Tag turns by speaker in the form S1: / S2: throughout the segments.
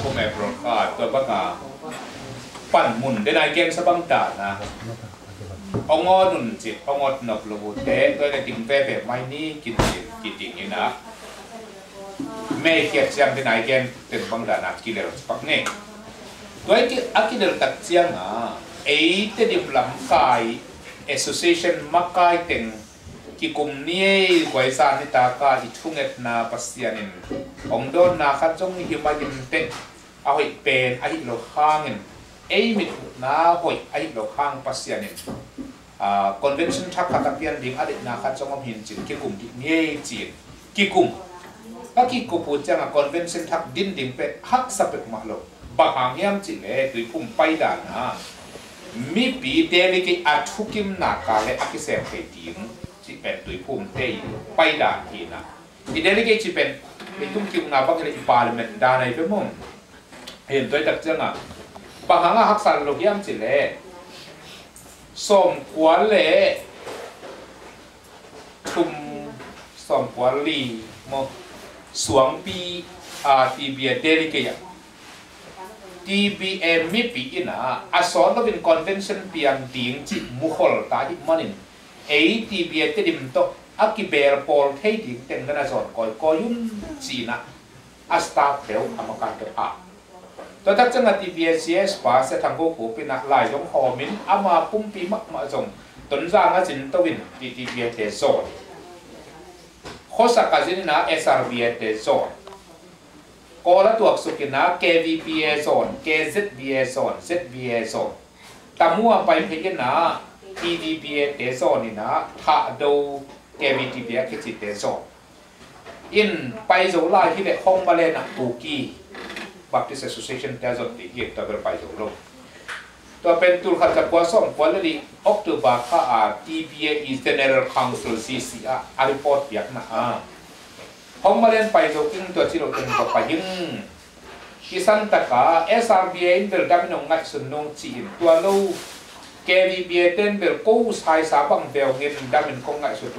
S1: ko may broadcast to baka panmun de na ken sa bangta na ongo nun chit ongot nop lu te to le ting pe pe mai ni kiting ina me kiat siang de na ken ten bangda na kiler pak ne to ki akiler tak siang a e te dim lam kai association makai teng ki kum ni kwai sa ni ta ka i thunget na pasianin ong don na khat jong hi ma dim te a hoi pen a hi lo hangin ei mit na hoi ai lo khang pasianin convention thak ka pian ding adik na kha chongom hin chin ki kum ki nge chin ki kum ka ki ko pu chang convention thak din ding pe hak sapek ma lo ba hang yam chi le tui kum pai da na mi pi delegate athukim na ka le akisem pe ding chi pen tui kum te pai da hi na i delegate chi pen pe tum ki na ba ke parliament da nai pe mom hen toi tak chang bà hàng học sản lục yam chỉ lệ som quán lệ thum som quán lì một xuống pi tbia delegate tbm mi pi ina ason lo bin convention pian ding chi mukhol ta di manin ei tbia te dim to akibel pol thei ding teng na zon koi koyun chi na asta theo amakan ke aตัวทักจังหวัดที่ BSCS ป่าเสถังโกกูเป็นนักลายยงหอมินอามาปุ่มปีมักมาจงต้นร่างจินตวินที่ BSCS โซนโคสักการจินนะ SRBS โซนก็ละตัวสุกินะ KVPS โซน KZBS โซน ZBS โซนตามัวไปเพียงนะ TVBS โซนนี่นะถ้าดู KVTBS คิดจิตโซนอินไปโซลาที่เด็กห้องมาเล่นตูกี้Baptist Association แต่จนที่เกี่ยวกับไปจงลงตัวเป็นตัวขัดจับกว่าส่งวันนี้ออกตัวบาค่า TBA is General Council CC รีพอร์ตเปียกนะห้องมาเล่นไปจงกินตัวที่เราเป็นตัวไปยิงที่สันตะกา SRBA เดินดำนงงัดสนงจีนตัวลู KVBA เดินเบลกู้สายสาบังเบลเงินดำนงงัดสุด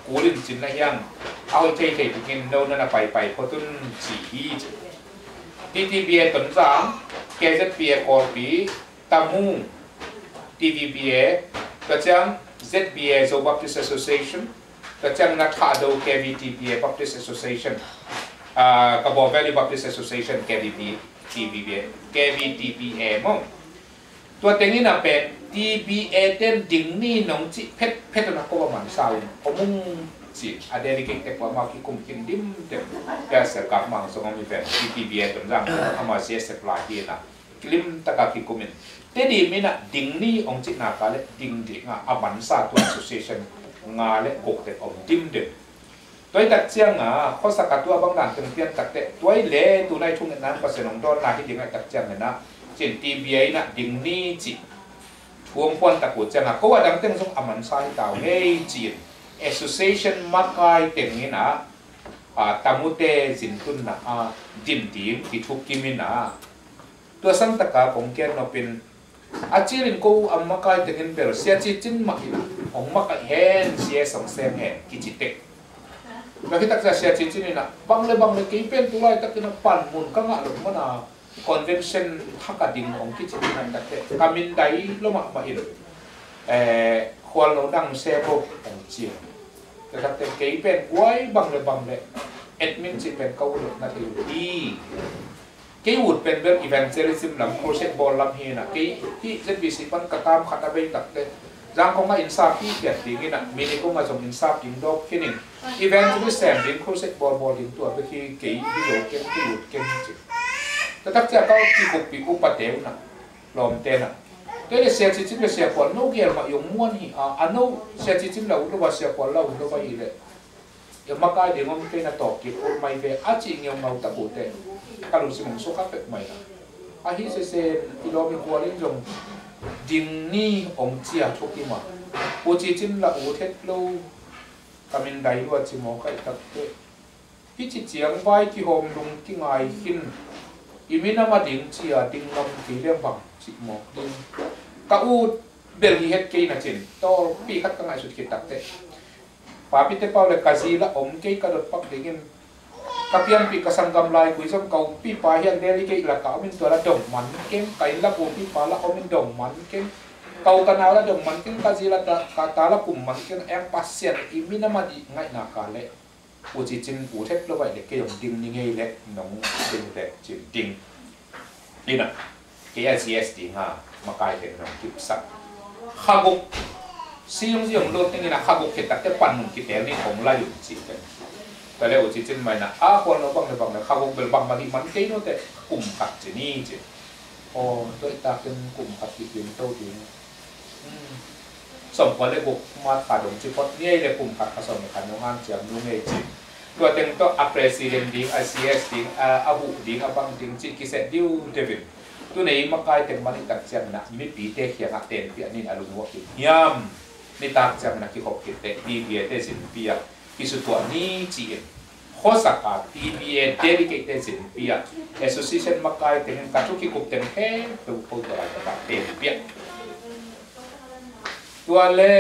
S1: กูลินจินนะยังเอาเท่ๆไปกินโดนนั่นไปเพราะตุนจีTTBA ต้นสัง KZBA คอร์ปีตามู TVBA กระจัง ZBA so Baptist Association กระจังนักข่าวดู KVTBA Baptist Association กระบอก Valley Baptist Association KVTBA มั้งตัวเต็งนี่น่ะเป็น TBA เต้นดิ่งนี่น้องจิเพชรนักก็ประมาณสาวเขามุ่งสิอาเดลิเกตแต่ว่ามาคิคุมกินดิมเด็กแกเสกับมังสงมีแฟนที่ทีบีเอต้นร่างเอามาเสียเสพลายที่น่ะคลิมตะกาคิคุมินแต่ดีมิน่ะดิ่งนี่องจินากาเลดิ่งดิ่งอาบันซาตัว association งาเลกกแต่องดิมเด็กตัวตัดเชียงข้อสักตัวบางด่านเป็นเพียงตัดแต่ตัวเล่ตัวในช่วงนั้นก็เสนองดอนนาที่ดิ่งตัดเชียงนะเช่นทีบีเอน่ะดิ่งนี่จิทวงพวนตะกุดเชียงก็ว่าดังเต็งสงอามันซาที่ดาวเล่จีนAssociation makai tengina tamute zintun na dimdim kitukimin na tua sang taka kongkian no pin achirin ko ang makai tengin pero siya chitin makina ong makai hen siya song sem hen kichitek nakita sa siya chitin na bangle kipen tulay takina panmun ka nga lo mana convention hakading ong kichitin na kamin dai lomak mailควรเราดังเซโรของเจียแต่ถ้าเป็นเกี่ยเป็นไว้บางเลยเอ็ดมินสิเป็นเขาหลุดนาทีดีเกี่ยวุดเป็นเรื่องอีเวนต์เซลิซิมลำโคเชตบอลลำเฮน่ะเกี่ยที่เซนบีซีมันกระตามขัดอะไรตักเลยร่างของมาอินซาพี่เกียรติกินอ่ะมีนี่ก็มาส่งอินซาดิงดอกแค่นี้อีเวนต์ที่แสนดิงโคเชตบอลดิงตัวไปที่เกี่ยที่โหลเกี่ยที่วุดเกี่ยจริงแต่ถ้าจะเขาที่ปุกปีอุปเทวน่ะลมเตน่ะก็เลยเสียจิตไปเสียคนโนเกียร์มาอยู่ม้วนหิอันโนเสียจิตเราหรือว่าเสียคนเราหรือว่าอีเลยยังมาใกล้เดี๋ยวมันเป็นตอกกิบคนไม่เป็นอาจริงยังมาตะกุเตะการรู้สึกมันสุขภาพใหม่นะอาฮิเซที่เราเป็นคนเลี้ยงจงดิงนี่องเจียทุกที่มาอุจิจินละอุเทศโลกามินไดว่าจิมอกัยตักเตะพิจิตเจียงไว้ที่โฮมลุงที่ไงหินอีมินามาดิงเจียดิงลำที่เรียบบังจิมอดิงกะอูเบลที่เฮ็ดเกย์นะจินต่อปีคัดกันไงสุดเกตักเตะป่าพิเตเป้าเลยกาซีละอมเกย์กระโดดปักดิ่งก kapian pi kasangam lai kuisam kau pi pa hian delegate la ka min to la dong man kem kai la pu pi pa la min dong man kem kau kana la dong man kem ka zila ta ka ta la kum man kem em pasien i mina ma di ngai na ka le u chi chin u thep lo bai le ke yong ding ni ngei le nong ding le chin ding ni na KSCS di ha ma kai te nong kip sak khaguk siung siung lo ting na khaguk ke ta te pan mun ki te ni thong la yu chi kenแต่แล้วจิตจินไม่นะคนเราบังเลยบังเลยข้าวเบลบังมาที่มันเกี่ยวแต่กลุ่มขัดจีนี่จีโอ้ตัวตาเป็นกลุ่มขัดที่เป็นโตจีสมควรเลยบุกมาตัดดงจีพอดเนี่ยเลยกลุ่มขัดผสมกันน้องงานเจียมนุ่งเอจีตัวเต็งตัวอัปเรสิเดนดิ้งICSดิ้งอาบุดิ้งอาบังดิ้งจีกิเซดิวเดวิดตัวนี้มาใกล้เต็งมันตัดเจียมนะมีปีเตะเขียงเต็นเปียนี่อารมณ์ว่ากินยำนี่ตัดเจียมนะกี่หกกิเตะดีเบียเตสินเปียกิสุตัวนี้จีนข้อสักการ TBA dedicated สินเปีย association มาไกลแต่ยังการทุกข์กุบเต็มแค่ตัวคนตัวอะไรต่างเต็มเปียตัวเล่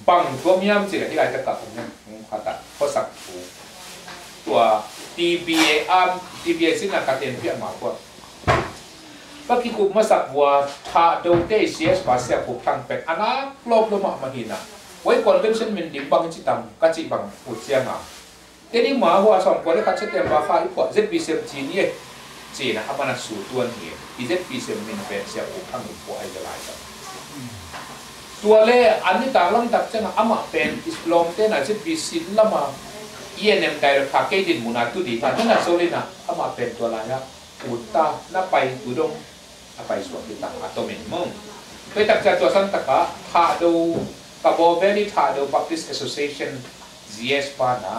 S1: บังตัวมียมจีนที่ไรจะกลับผมเนี่ยข้าตัดข้อสักตัว TBA TBA สินะการเต็มเปียมากกว่าเมื่อกี้กุบมาสักว่าถ้าดูเตเซียสภาษากุบทั้งเป็นอันนั้นลบลงมาหินะไว้ก่อนเป็นเช่นมันดิ่งบังจิตตังกัจจิบังอุจเจียงอ่ะแต่นี่มาหัวสองคนได้คัดเช็ดเต็มว่าข้าอีกว่าเจ็ดปีเซมจีนี่จีนะอามันสูตัวนี้อีเจ็ดปีเซมมินเป็นเสียอุทั้งอุปไอ้จะลายกันตัวเล่อันนี้ต่างลังตัดเจ้าอามาเป็นอิสลามเต้นอาเจ็ดปีสินละมาENM ได้ราคาเกดินมุนาตุดีท่านนั่นโซลินะอามาเป็นตัวลายนะอุตตาหน้าไปอุดมไปสวนที่ต่างอัตโนมัติมั่งไปตัดจากตัวสันตะกะถ้าดูกับโบเวลิทาโดบัพติสต์แอสโซเชชัน GS ปานะ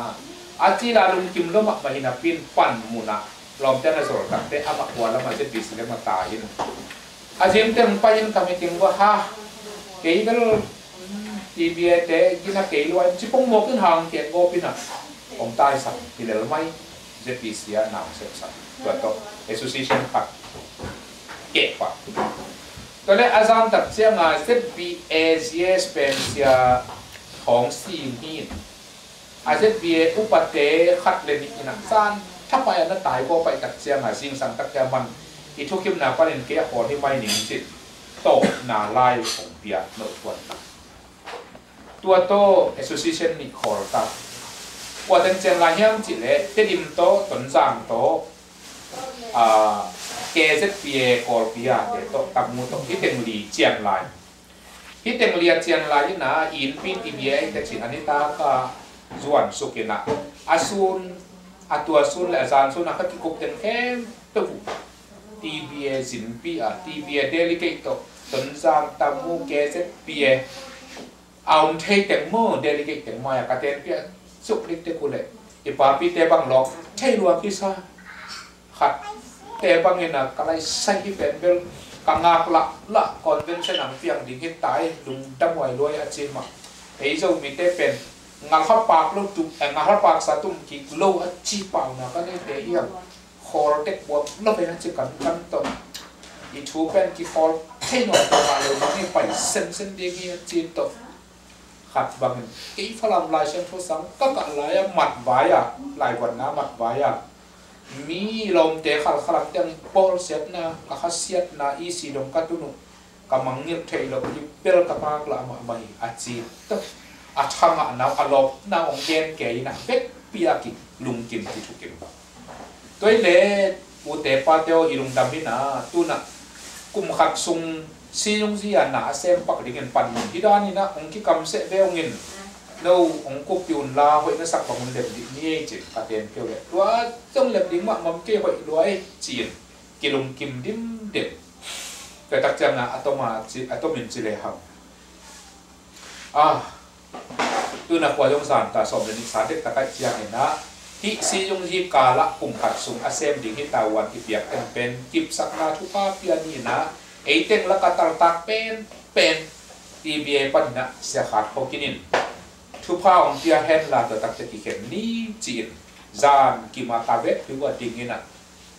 S1: อาจีลาลุงกิมลมาหินาปินปันมุนะลอมเตนะสอตักเตอามาหัวละมาจะบิสเลมาตายินอาจิมเต็มไปยินคำให้ถึงว่าฮะเกี่ยวกับทีบีเอเตกินอะเกี่ยวกับจิปงโมขึ้นหางเกี่ยวกับปินะผมตายสักที่เหลือไม่จะบิสยาหนาวเสร็จสักตัวโต association พักเก็บปะตัวเลขอาจารย์ตัดเสียงอ่ะเซตบีเอเซียสเป็นเสียของซีนีนอาเซตบีเออุปเตขัดเลนิกินักสั้นถ้าไปอันนั้นตายก็ไปตัดเสียงอ่ะสิ่งสังตักแกมันอีทุกขิมนาปนินเกียร์ขอที่ไม่หนิงจิตโตนาลายของเปียโนตัวตัวโต association นี่ขอตัดว่าตั้งใจลายยังจิตเลยเตดิมโตต้นจางโตKZPA กอลพิอาเดตตักมุตฮิตเต็งลีเจียนลายฮิตเต็งลีเจียนลายนี่นะอินปีทีบีเอแต่สิอันนี้ตากาจวนสุกินะอาซุนอาตัวซุนและอาจารย์ซุนนะก็ที่กุบเต็งแค่ตัว TBA สินปีอ่ะ TBA เดลิเกตต้นจางตักมุ KZPA เอาเทเต็งโม่เดลิเกตเต็งมาอย่างกระเต็นเปียสุกลิกเตกุเลยอีปาปีเตบังหลอกใช่รัวพิซซ่าขัดแต่บางเงินก็เลยใส่เป็นเบลกังงากละก่อนเป็นเส้นหนังเฟียงดิ่งให้ตายลุงดำไว้รวยอาชีพมาไอ้เจ้ามีแต่เป็นงาข้าวปากลูกจุกงาข้าวปากสะตุ้มกิโลอาชีพเปล่านะก็ได้เดียวคอเด็กบวมแล้วเป็นอาชีพกันต้นอีทูเป็นกี่คอให้หน่อยตัวมาเลยมันไม่ไปเส้นเดียวกี่อาชีพต้นขัดบางเงินไอ้ฝรั่งลายเช่นทุสังก็กะลายหมัดไว้อะลายวันน้ำหมัดไว้อะมีลมเตะขัดขัดเตียงโปลเสียนะกับขัดเสียนะอีสีดงกัตุนุกับมังเงียบเทยเราไปเปลกับมากละมาไม่อาจีตึ๊อาช่างอ่ะน้ำอารมณ์น้ำองเกนเกยนะเป็ดปียกิลุงกินที่ถูกกินตัวเล่อุเตปาเตียวอีลุงดำนี่นะตุนะกุมขัดซุงซีลุงซีอ่ะนะเซมปักดิ่งปันที่ด้านนี้นะองค์ที่กำเสเบลเงินเราองค์กุบยุนลาหอยนักสักของมันเล็บดิ่งนี่จิตประเด็นเกี่ยวกับตัวจ้องเล็บดิ่งว่ามันเกี่ยวกับรวยจีนกิลุงกิมดิมเด็ดแต่ตักจังนะอัตมาจิอัตมินจิเลหังตัวนักว่าจงสารตาสมเด็จสารเด็กตะไคร้เชียงเห็นนะที่ซีจงที่กาละปุ่มขัดสูงอาเซมดิ่งที่ตาวันที่เปียกเป็นกิบสักนาทุกภาพเปียนี่นะไอเต็งละกาตาตักเป็นทีบีเอปันนะเสียขาดพอกินินทุกภาพของเปียเห็นละตัวตักจะกี่เข็มนี่จีนจานกิมาตาเวทหรือว่าดิ่งนี่นะ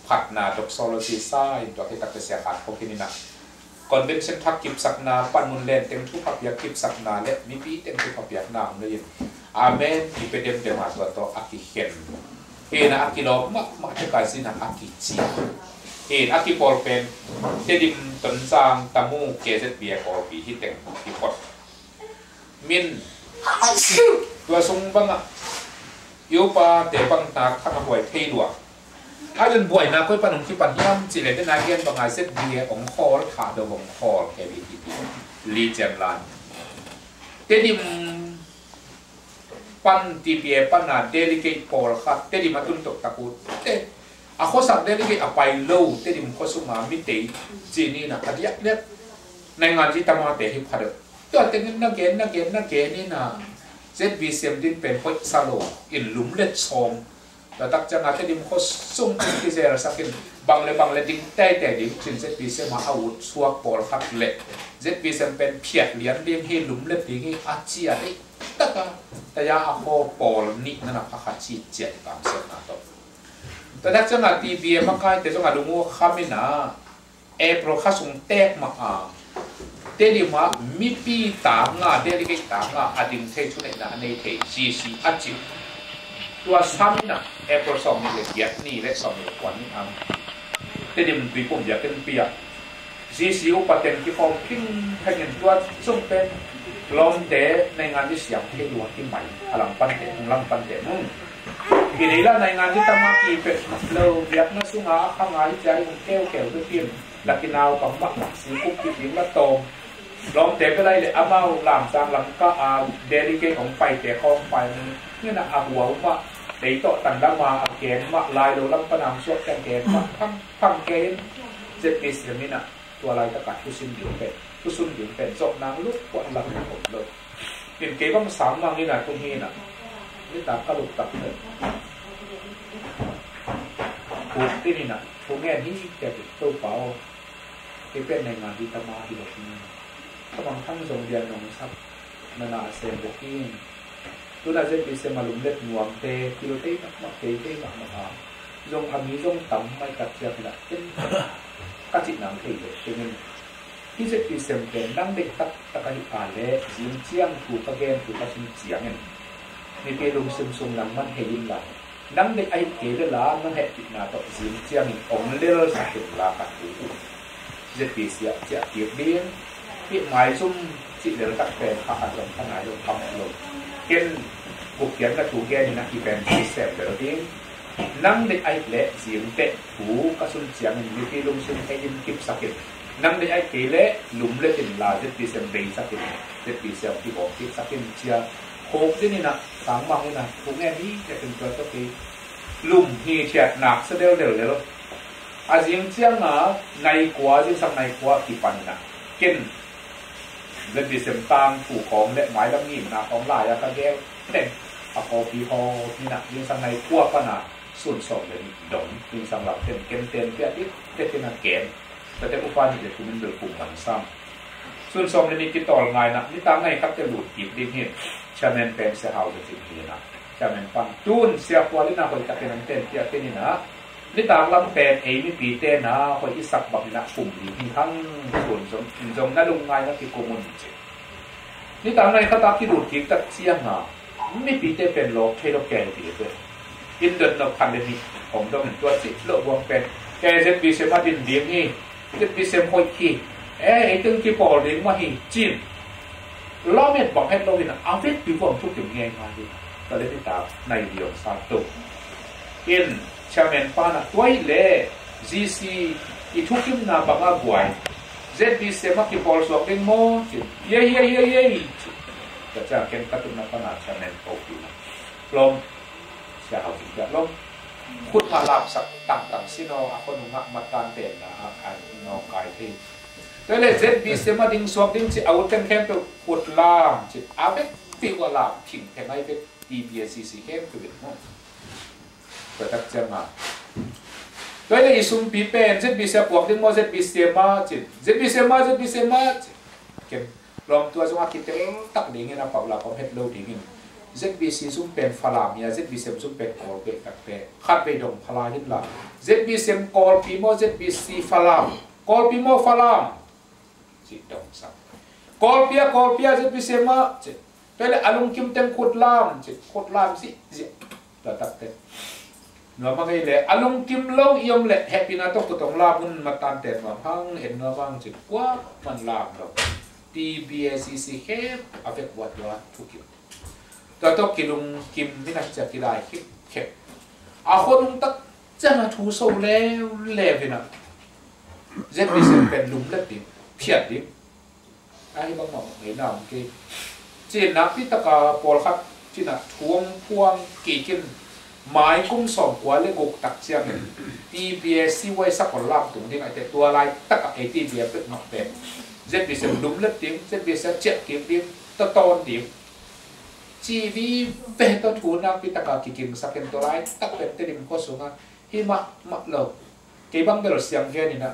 S1: ผัดนาดอกโซโลซีไซตัวที่ตักจะเสียขาดพอกินินนะก่อนเป็นเส้นทักกิบสักนาปันมุนเลนเต็มทุกภาพอยากกิบสักนาเล็มีปีเต็มทุกภาพอยากนามเลย amen ipedem de mas wato akihen na akilo mak kasi na akichi akipol pen tedim tonsang tamu keset bia ko pi hiteng hipot min tua sung banga yo pa te pang ta khang hoi thei lua ajan boy na koi panung ki pan yam chi le de na gen banga set bia ong khol tha do ong khol ke bi ti li jem lan tedim pan ti bia pan na delicate pol khat tedim atun tok takut te ako sak delicate apai low tedim ko suma mi te chi ni na adiak le nai ngan ji tama te hi phad to tengin na gen ni na ZBCM din pen hoi salo in lum let som ta tak changa tedim ko sum ki zera sakin bangle ding tai ding chin ZBCM ma out suak pol khat le ZBCM pen phiat lian ding hi lum let ding hi achia dei taka ta ya ako pol ni na kha chi chet kam se na to ta tak changa TBA makai te changa lungu khamina e pro khasung tek ma a tedi ma mi pi ta nga delegate ta nga ading thei chu na nei thei GC achi tua samina e pro som ni le giat ni le som ni kwan ni am tedi mun pi pum ya ken pia GC u paten ki form king thanin tua sung pen lom de nei ngan ni siam thei lu ki mai alang pan te lam pan te mun kini la nei ngan ni tama ki pe lo giat na sunga khanga hi jai un keu ke pin lakinau kam mak si ku ki ding la tomลองเตะก็ได้เลยอามาหลามจางหลังก็เดลิเกตของไปเตะของไปนี่นะหัวมาเตะโตตันดามาเกณฑ์มาลายโดนลำปนามช่วยกันเกณฑ์มาทั้งเกณฑ์เจ็ดปีเสียมินะตัวลายตะกัดทุสินอยู่เป็นจบนางลูกกวนหลังหมดเลยเปลี่ยนเกมว่ามันสามวังนี่นะตรงนี้นะนี่ตากระลุกตักเลยถูกที่นี่นะถูกแง่นี้แกเป็นตัวเปล่าที่เป็นในงานที่ตมาที่แบบนี้กำลังทั้งทรงเรียนน้องชับนานาเซนบุกี้ตัวนั้นจะเป็นเซมาลุมเล็ดหน่วงเตะกิโลเตะมักเตะมักมาหาทรงอามีทรงต่ำไม่กัดเจียบนะเป็นกัดจิตหนังเตะเป็นที่จะเป็นเซมเป็นนั่งเด็กตักตะการอ่านเละยิงเจียงถูกกระเกนถูกกระชิงเจียงเนี่ยมีเป็นลุมซึมซุ่มหลังมันเฮยิงหลังนั่งเด็กไอ้เกลือล้านั่งเหตุจิตนาต่อยิงเจียงองเลี้ยสักถึงลากัดถูจะเป็นเสียจะเกียบเลี้ยงที่หมายซุ่มที่เดือดตักเป็นพระอารมณ์ขนาดลงทำลงเช่นบุกเขียนกระถูแกนี่นะที่เป็นที่แสบเดือดดิ้งนั่งในไอ้เละเสียงเตะหูกระสุนเสียงมีที่ลงซึ่งให้ยินกิบสักทีนั่งในไอ้เกละหลุมเละตินลาจะปีเสียงเบย์สักทีจะปีเสียงที่บอกที่สักทีเชียโคกที่นี่นะสามวังนี่นะถูกแง่นี้จะเป็นตัวตัวที่หลุมฮีเชียหนักเสด็จเร็วเลยอาเสียงเชียงอ่ะในกว่าที่สักในกว่าที่ปันนะเช่นเรื่องดิเซมตังถูกของและหมายลำนี้นะของลายกระเกลเต็มอะคอพีพอที่นะยิงสังในพวกก็นะส่วนสองเลยดงยิงสังหลับเต็มเต็มเปี้ยที่เต็มนักเกมแต่แต่อุปนิสัยคุณมันเดือดปุ่มมันซ้ำส่วนสองเลยนี่ติดต่อไงนะนี่ตามในครับจะหลุดหยิบดิ้นเห็นชาแนนเป็นเสียหาวจะจริงทีนะชาแนนฟังจูนเสียควาลินาคนจะเป็นเต็มเปี้ยที่นี่นะนี่ตามลำเป็นไม่ปีเต้นะคนที่สักบักนะปุ่มนี้ทั้งส่วนจงนั่นลงไงนะที่โกมุนเจนี่ตามในเขาตามที่ดูดทิ้งตัดเชียงอ่ะไม่ปีเต้เป็นโลกเทโลแกนปีเต้อินเดียนพันเดมิผมต้องเห็นตัวสิโลกวงเป็นแกจะปีเซมาดินเดียงนี่จะปีเซมหอยขี้ไอ้ตึงที่ปอเลี้ยงมาหิจีนล้อเม็ดบอกให้เราเนี่ยเอาเวทปีผมทุกอย่างไงมาดิก็เลยที่ตามในเดียวซาตุอินชาเมนปานะตัวเล่ GC อีทุกทีมนาบังอาบวย ZBC มาที่บอลสวกเด้งโม่เย่ก็จะเก็บกระตุ้นนักนาชาเมนโตปีนะลมเสียหายจริงๆลมขุดมาลาบสักต่างๆสิโนอาคนหักมาตานเต็นนะอาโนกายที่แต่เลย ZBC มาดิ้งสวกดิ้งจิเอาเต็มแค่ไปขุดลามจิเอาไปปีกว่าลามทิ้งแค่ไหนไป DBCC แค่ไปเป็นโม่ก็ตักเจ้ามาโดยในอิสุมปีเป็นZBCพวกที่มอZBCมาจิZBCมาเก็บรวมตัวสมาชิกเต็มตักดิ่งนะเปล่าเราเขาเฮ็ดโลดิ่งZBC ซุ่มเป็นฟลามีย ZBC ซุ่มเป็นกอลเปตักเปขัดไปดงพลาหินละ ZBC กอลปีโม ZBC ฟลามกอลปีโมฟลามจิตดงสักกอลเปีย ZBC มาจิ ตัวเลยอารมณ์คิมเต็มขุดล่ามจิขุดล่ามสิจิระดับเต็มเนื้อมันไงเลยอารมณ์คิมเล่าเอี่ยมเลยแฮปปี้นะต้องล่ามมันมาตันเต็มว่าพังเห็นเนื้อบางจิกว่ามันล่ามเรา TBACC แค่เอาไปวัดว่าทุกอย่างตัวต้องกิลุงคิมที่น่าจะกินได้แค่อาคนนุ่งตักจะมาทูโซแล้วเลวนะเจ็บดิเซนเป็นลุมเล็ดดิเพียดดิไอ้บางหน่อเห็นหน้ามันกี่จีนนักพิตกาปอลครับจีน่ะทวงพวงกี่กินไม้กุ้งสองหัวเล็กกตักเชียงตีเบียซีไว้สักคนล่ำตรงนี้ไอ้แต่ตัวลายตักไอ้ตีเบียเป็นหนักเป็นเจ็บดิเซนลุมเล็ดดิเจ็บดิเซนเจ็บเก็บดิตอนดิจีวีเวททูนักพิตกากี่กินสักเป็นตัวลายตักเป็นเต็มข้อสูงอ่ะฮิมะเราเก็บบังเบลเสียงแค่นี้นะ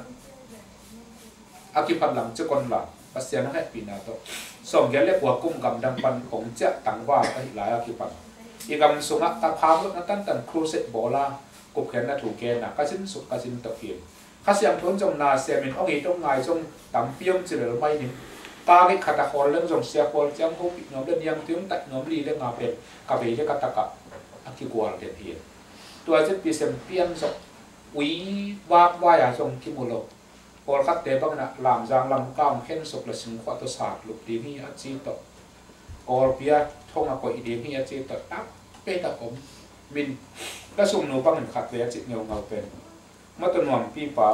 S1: อากิพันหลังจะคนหลังภาษาหน้าปีนาโตส่งแกเรียกว่ากุ้งกำดังปันของเจ้าต่างว่าไอ้หลายอากิพันอีกำสุนัขตาพามรถนั้นตันครูเซตโบลากบแขนน่ะถูกแกน่ะก็สิ้นสุดก็สิ้นตะเกียบข้าเสียงทนจงนาเสียมินอ้องอีตรงไงจงต่ำเปี้ยมจิเลอไม่นิ่งตากิขัดตะคอเรื่องจงเสียคอจังเขาปิดน้องเดินยังถึงตัดน้องลีเรื่องงาเป็นกับเรื่องกัตตะอากิกวาลเดียดเพียตัวจะปีเสียงเปี้ยนจงวิวากวายจงกิมุโลพอคัดเตะบังนะลำจางลำก้ามเข็นสุกละสิงขวาตัวศาสตร์ลุกดีมีอาชีพต่อกอลเปียท่องอกอีดีมีอาชีพต่อตับเปตะผมมินก็สุ่มหนูบังหนึ่งขัดเลยจิตเงาเงาเป็นเมื่อตัวนวมพี่ป๋า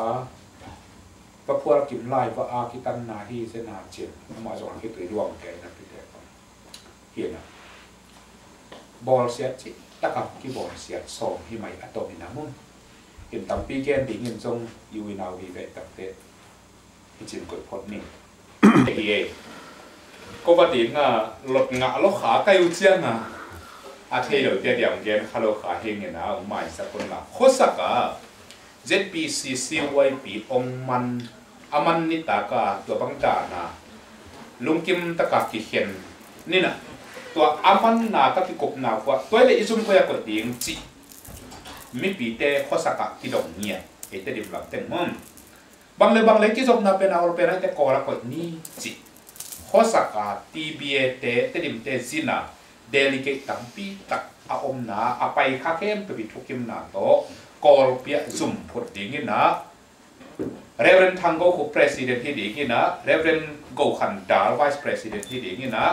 S1: ประพวรกิมไล่ว่าอาคิตันนาฮีเสนาเจียนมาจงคิดตัวรวมแกนะพี่เด็กเห็นนะบอลเสียจิตะกับกี่บอลเสียสองที่ไม่อัตโตมินามุนเห็นตั้งปีแกนดิ้งเงินจงยูวินาวีเวตักเตะที่จินกดพอดนิ่งเอก็ว่าดิ้งอ่ะหลดงะลูกขาใกล้อุจจาระอาเทียเดียวเดียวเกนฮัลโหลขาเฮงเนี่ยนะอุ้มไม่สักคนละโคสักอ่ะ ZPCCYP องมันอามันนิตากาตัวบังจานะลุงกิมตะกากิเข็นนี่นะตัวอามันนาตะกิกบนากว่าตัวเลยอิซุมก็อยากกดดิ้งจิมีปีเตะข้อสักที่ดอกเนี่ยเอเตดิบลับเต็มมั้งบางเลยที่จบนับเป็นเอาเป็นอะไรแต่ก่อนละก็นี่จิข้อสักที่บีเอเตเตดิมเตซินะเดลิเกตตั้งปีตักอาอมนาอาไปข้าเข้มไปบิทุกิมนาโตกอลเปียซุ่มพดดิ้งนะเรเวนทังโกคุ president ที่ดิ้งนะเรเวนโกขันดาร์ vice president ที่ดิ้งนะ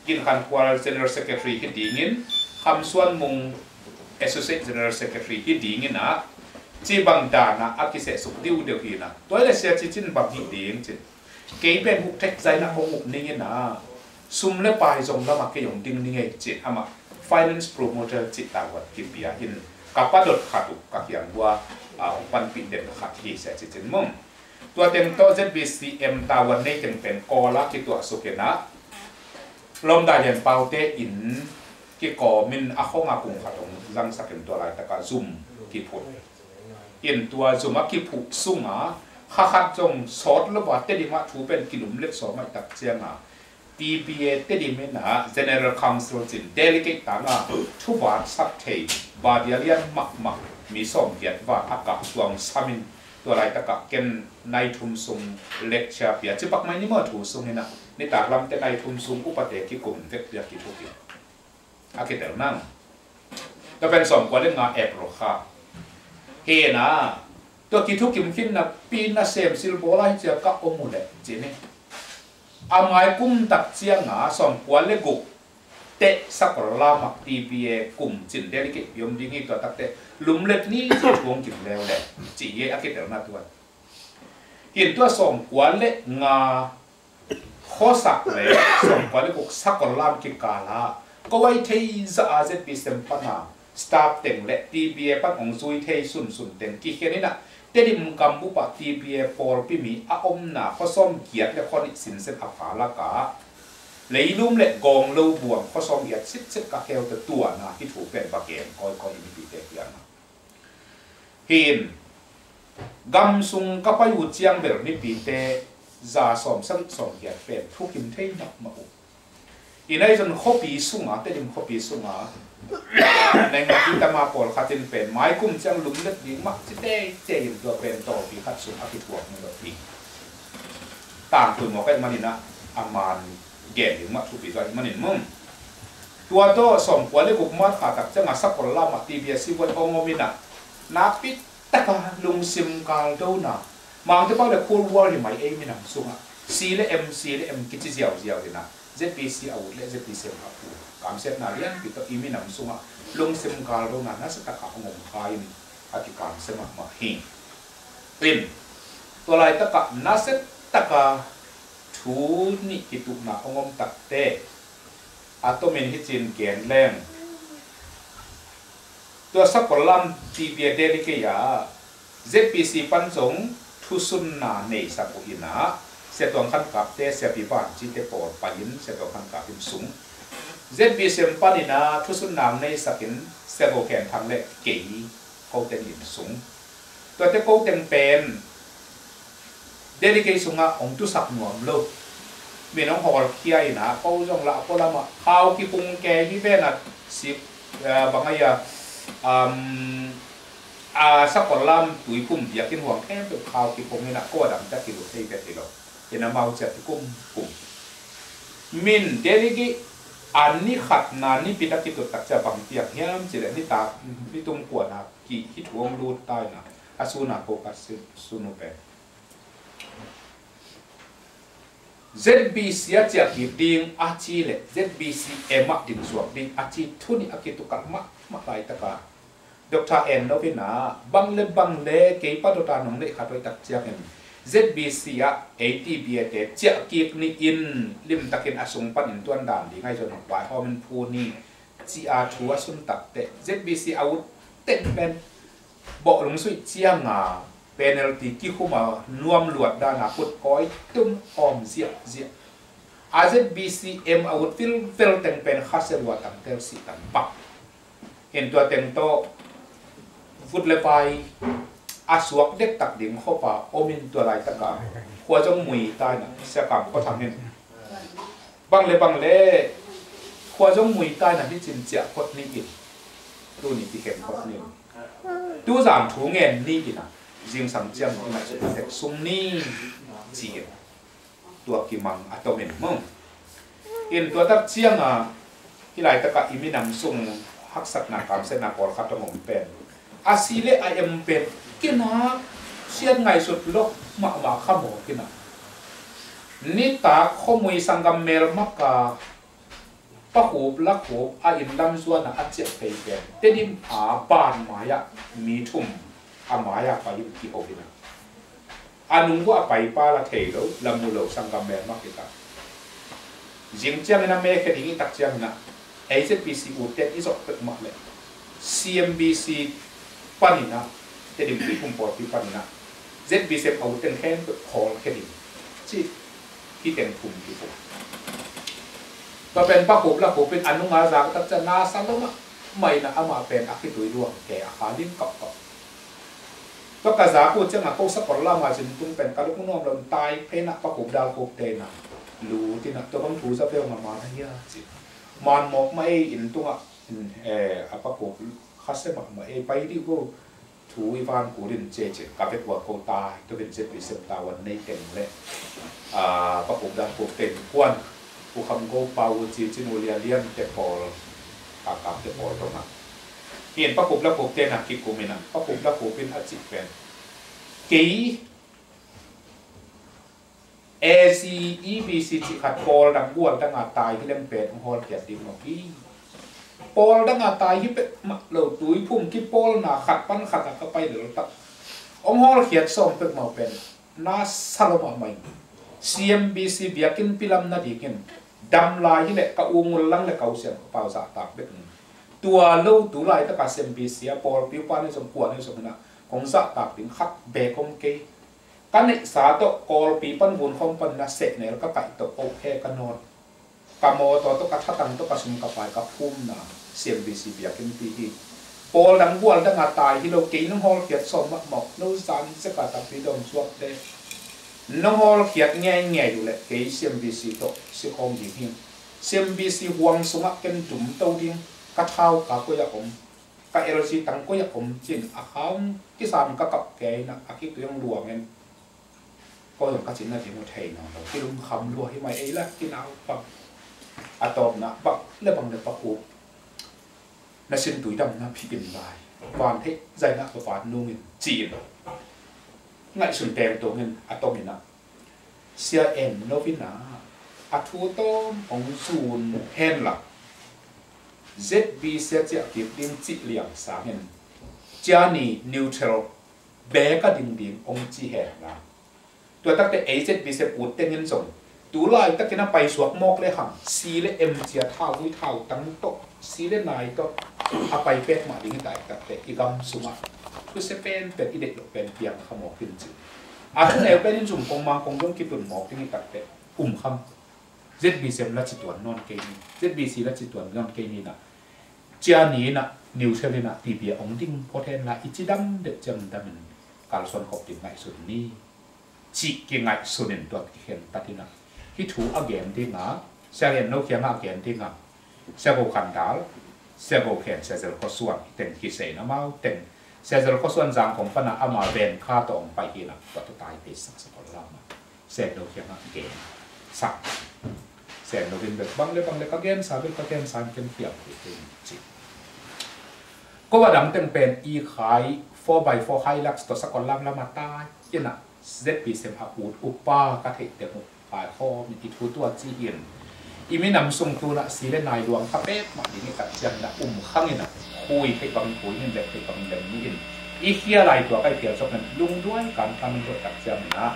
S1: กินขันควาล general secretary ที่ดิ้งคำส่วนมุงAssociate General Secretary ที่ดีงี้นะจีบังดานะอากิเสสุดิวเดียวกันนะตัวเลเซียจินบังที่ดีจริงเกี่ยเป็นหุกเทคใจนะของหุกนี่นะซุ่มเล่ไปจงละมาเกี่ยงดิ้งนี่ไงจิตอามา Finance Promoter จิตตาวัดกิบยาหินกับปัดดดขาดุกับอย่างว่าปันปิดเด่นขาดที่เสียจินมั่งตัวเต็มโต ZBCM ตาวันนี้จึงเป็นกอละที่ตัวสุเกนะลมได้เรียนเปาเตอินที่ก่อมินอาข้องอากุงขัดของรังสักเป็นตัวลายตะการซุ่มที่ผุดเห็นตัวซุ่มที่ผุดซุ่มขัดจงสอดระบาดเตดิมาถูเป็นกิลุมเล็กสอไม่ตักเจียงTBA เตดิเมนะ General Council จิน Delegate ต่างทุบาสักเทบาเดียเลียนมักมีส่งเกียรติว่าอากาศสวงสามินตัวลายตะการเกณฑ์ในทุ่มซุ่มเล็กเชียเปียจิปักไม่นี่เมื่อถูซุ่มนี่นะนี่ตากลำแต่ในทุ่มซุ่มอุปเตกิกลุ่มเวกเดียกิทุกิอากิเตลนั่งก็เป็นสองกว่าเรื่องงานแอบหรอกค่ะเฮนะตัวกิทุกิมฟินนะปีน่ะเซมซิลโบไลเจ้าก็อมุเล่จีนี่อาไม้กุ้มตักเชียงสองกว่าเรื่องกุเตะสักลามักทีพีเอกลุ่มจินเดลิเกตยมดิ้งตัวตักเตะลุมเล็ดนี่จะทวงกิมแล้วแหละจีเยอากิเตลน่าตัวเห็นตัวสองกว่าเรื่องงาข้อสักเลยสองกว่าเรื่องกุสักลามกิกาลาก็ไว้ที่จะอาจจะเป็นเซมปันาสตาฟเต็งและทีบีเอปันของซุยที่สุนเต็งกี่แค่นี้นะเตดิมกัมบุปะทีบีเอพอลพิมีอาอมนาข้อซ้อมเกียรติและข้อนิสินเซนอัฟาละกาเลยลุ่มและกองลูบวมข้อซ้อมเกียรติซิดกะเกลตัวนะที่ถูกเป็นบาเกมคอยมีปีเตกียนะเห็นกัมซุงกับไปอุจยังเบลนิปีเตจะซ้อมสักซ้อมเกียรติเป็นทุกิมเทนักมาอุอีนั่นจนข้อปีสุ่งเตดิมข้อปีสุ่งในงานที่ตมาปอลขัดเป็นไม้กุ้มจังลุมเล็ดดิ้งมักจะได้เจยตัวเป็นต่อปีขัดสุ่งอาทิตย์หัวมันแบบนี้ต่างตัวหมอเป็นมันนี่นะอามันเก่งถึงมักทุกปีตัวมันนี่มึง ตัวโตสมควรเลยกุมารขาดจะมาสักคนละมาทีเบียสิวันองงมินะนับปิดตะกาลุงซิมกาลโดนะมังจะป้าเด็กคูลวอร์ที่ไม่เอ็มินะสุงะซีเลเอ็มกิจเจียวเลยนะ ZPC เอาเลย ZPC เอาการเสร็จนาเรียนปิดตัวอีมินะสุงะลุงซิมกาลโดนะนั่นสตะกางงพายอธิการเสมามาหิงอินตัวไรตะกะนั่นสตะกาทูนี่กิตุนะองงตักเตอาตัวเมนฮิจินเกนแรงตัวสักคนลำทีเบียเดลิเกีย ZPC ปันสงทุสุนนาในสักอินะเสตวงขันกับเตเสปิบานจิเตปอร์ปายินเสตวงขันกับพิมสุง ZPC ปันอินะทุสุนนาในสักินเสโกแกนทางเล็กเกี่ยเขาเต็งอิมสุงตัวเตเขาเต็งเป็นเดลิเกียสุงะองตุสักหน่วมโลมีน้องหอลเคียนะเขาจงละก็ละมาข้าวกิปุงแกที่เวนัดสิบางอย่างสักคนลำตุยพุ่มอยากกินห่วงแค่เป็นข้าวกิปุงนี่นะก็ดังจะกิโลเท่ากิโลเห็นน้ำเมาจะที่กุ้มปุ่มมินเดลิกิอันนี้ขัดนานนี่ปิดกิจตักจะบางเตียงเฮี้ยมสิเลยนี่ตาที่ตุ้มขวดนะกี่ที่ถ่วงรูดใต้นะอาสูนาโปกัสสุนุเปZBC จะกิดดิ้งอาชีเลย ZBC มาดิ้งสวกดิ้งอาชีทุนี่อากิตุกัลมาไปตะกาดร.เอ็นเราเป็นนะบังเล่เกี่ยปัตตานงเล่ขัดไว้ตักเจ้าเอง ZBC ATB เตจะกิดนี่อินลิมตะกินอาสงปันอินตัวนด่านดีง่ายจนหกวายพอมันพูนี่ GR ทัวสุนตักเต ZBC อาวุธเต็มเป็นบอกลงสุดเจียงอ่ะpenalty ที่เข้ามานวมหลวดด้านหน้าพุทธก้อยตุ้มอมเสียZBCM อาวุธฟิลเต็งเป็นข้าเสลวตังเตลสิตันปักเห็นตัวเต็งโตฟุตเลไปอาสวกเด็กตักดิ่งเข้าป่าโอมินตัวไรตะกาหัวจงมุยตายนะเสียกับก็ทำเห็นบังเล่หัวจงมุยตายนะที่จินเจียพดนี่อินดูนี่ที่เห็นพดนี่ดูสามถูเงินนี่อินนะยิงสังเจียมที่ไหนจะเป็นเด็กซุ่มนี่จีนตัวกิมังอัตโนมัติมึงเห็นตัวตักเจียงอ่ะที่ไหนตะกะอิมินำซุ่มฮักสัตนากรรมเสนากรขับตะงงเป็นอาศิเลไอเอ็มเป็นกินนะเชียนไงสุดโลกมาข้ามหัวกินนะนี่ตาข้อมูลสังกัมเมลมักกะปะหูลักหูอาอินลำส่วนอาเจ็บไปเป็นเตดิมอาบานมายะมีทุ่มอามายาไปยุติโอกินะอานุงก็ไปป้าละเทโลลำมูโลสังกัมเมลมักกิตาจิงเจียงนะเมฆดิ่งตักเจียงนะAZPC อุเทนอิสอกตึกมาเลย CMBC ปานินะเตดิมที่พุ่มปอดที่ปานินะ ZBC เอาเต็งแค่ตึกพอลแค่ดิ่งที่เต็งพุ่มที่พุ่มก็เป็นป้าขุบละขุบเป็นอนุงอาสาตักจะนาสันแล้วไม่นะอามาเป็นอาคิตุยดวงแก่อาคาลิ้นกับก็กระซาพูดเจ้าหน้าที่สักคนละมาจนตุ้งเป็นการลุกน้อมลมตายเพนะปะขุบดาวขุบเตนะรู้ที่นะตัวบังถูสับเปลวมาทั้งยาจิมันหมกไม่อินตัวปะขุบคัสเซมาไปดิโก้ถูอีฟานกูดินเจกับเป็นวัวโคตายตัวเป็นเจ็ดวิเศษตาวันในเก่งเลยปะขุบดาวขุบเต็มควนผู้คำโกปาวจีจิโนเลียเลียนเตปอลกับเตปอลตรงนั้นเห็นปะขุบแล้วขุบเตนะกิกูมินะปะขุบแล้วขุบเป็นอาจิเป็นกี่ ACEBC จิขัดปอลดังบ้วนดังอาตายที่เล่มเป็ดฮอลเกียรติมกี้ปอลดังอาตายที่เป็ดมาเหล่าตุ้ยพุ่มที่ปอลหนาขัดปั้นขัดก็ไปเดี๋ยวตัดฮอลเขียดส่งเป็ดมาเป็นน่าสลบใหม่ CMBC เบียกินพิลัมนาดีกินดำลายที่เล็กกะอูงลังเล็กเกาเสียงเปล่าสะตากเบ็ดตัวเล่าตัวลายตะกัด CMBC ปอลปิ้วป้าในสมควรในสมนะของสะตากถึงขัดเบคอมเกกันในสาตกอลปีปันบุญของปันนัเสเนี่ยแล้วก็ไก่ตกโอเคกันนอนกามอตัวตกกระทัตังตกกระสุนกระปายกระพุ่มนะ CMBC เบียกินปีที่ปอลดังบ้วนดังอาตายที่เรากินน้ำฮอลเขียดสมหมอกนู้สันสกัดตับปีดงสวกเดน้องฮอลเขียดแง่อยู่เลยเกี่ย CMBC โตสิคงดีหิ้ง CMBC ห่วงสมัครกันจุ่มเต้าดิ้งกระเท้ากับกุยผมกับ LC ตั้งกุยผมจินอาคามที่สามกับกับแกนะอาคิดตัวยังหลวงเงินก็ยังกัดจินน่าจะมาเทนเราที่ลุงคำรัวให้ไม่เอ้ละที่น้าปักอะตอมนะปัก le bang le pa ku na sin tui dam na phi tin lai van the zai na pa nu ngin chi ngai sun tem to ngin atomina sia en novina thu tom ong sun hen la ZB sẽ chỉ kịp đến trị liệu sáng hen Johnny neutral bé cả đình ông chỉ hẹn làตัวตั้งแต่ ZB sẽพูดเต็มส่งตัวลายตั้งแต่นั้นไปสวกมอกเลยหังซีและ M เจียเท่าวิเท่าตั้งโตซีและนายโตเอาไปเป็ดมาดิ้งได้ตั้งแต่อีกคำสุมาคือเซเป็นอีเด็กเป็นเพียงขโมยขึ้นจืดทุกแนวเป็นสุ่มกองมังกองต้องคิดตุนหมอกที่นี่ตั้งแต่คำZB เซมละจิตวนนอนเกนี่ ZBC ละจิตวนนอนเกนี่นะเจ้านี้นะนิวเชลนะทีเบียองดิ้งพอเทนละอิจิดัมเด็กจังดามันการส่วนขอบติดไงส่วนนี้จีกิไงส่วนตัวที่เห็นตัดที่นะที่ถูอเกนที่นะเสียเงินนกยังอเกนที่นะเสียโกขันดาลเสียโกเข็นเสียเจลข้อส่วนเต็มกิเสนะมาเต็มเสียเจลข้อส่วนจางของปนักอามาเวนค่าตองไปที่นะตัวตายไปสักสักคนละมาเสียนกยังอเกนสักเสียนกเป็นแบบบางเล็กก็เกนสามเล็กก็เกนสามเกนเปียกเป็นจีก็ว่าดำเต็มเป็นอีขาย4x4 ไฮลักซ์ตัวสกอตลัมละมาตายยันน่ะ ZB เซมอาปูดอุปากระเทเด็กปลายข้อมีอีทูตัวจีเอียนอีไม่นำส่งตัวละสีเลนายดวงพระเป๊ะมาดีนี่กัดจันนะข้างนี่นะคุยให้บังคุยนี่แบบให้บังเดิมนี่อินอีเคียไรตัวใกล้เกี่ยวกับนั้นลุงด้วยการทำตัวกัดจันนะ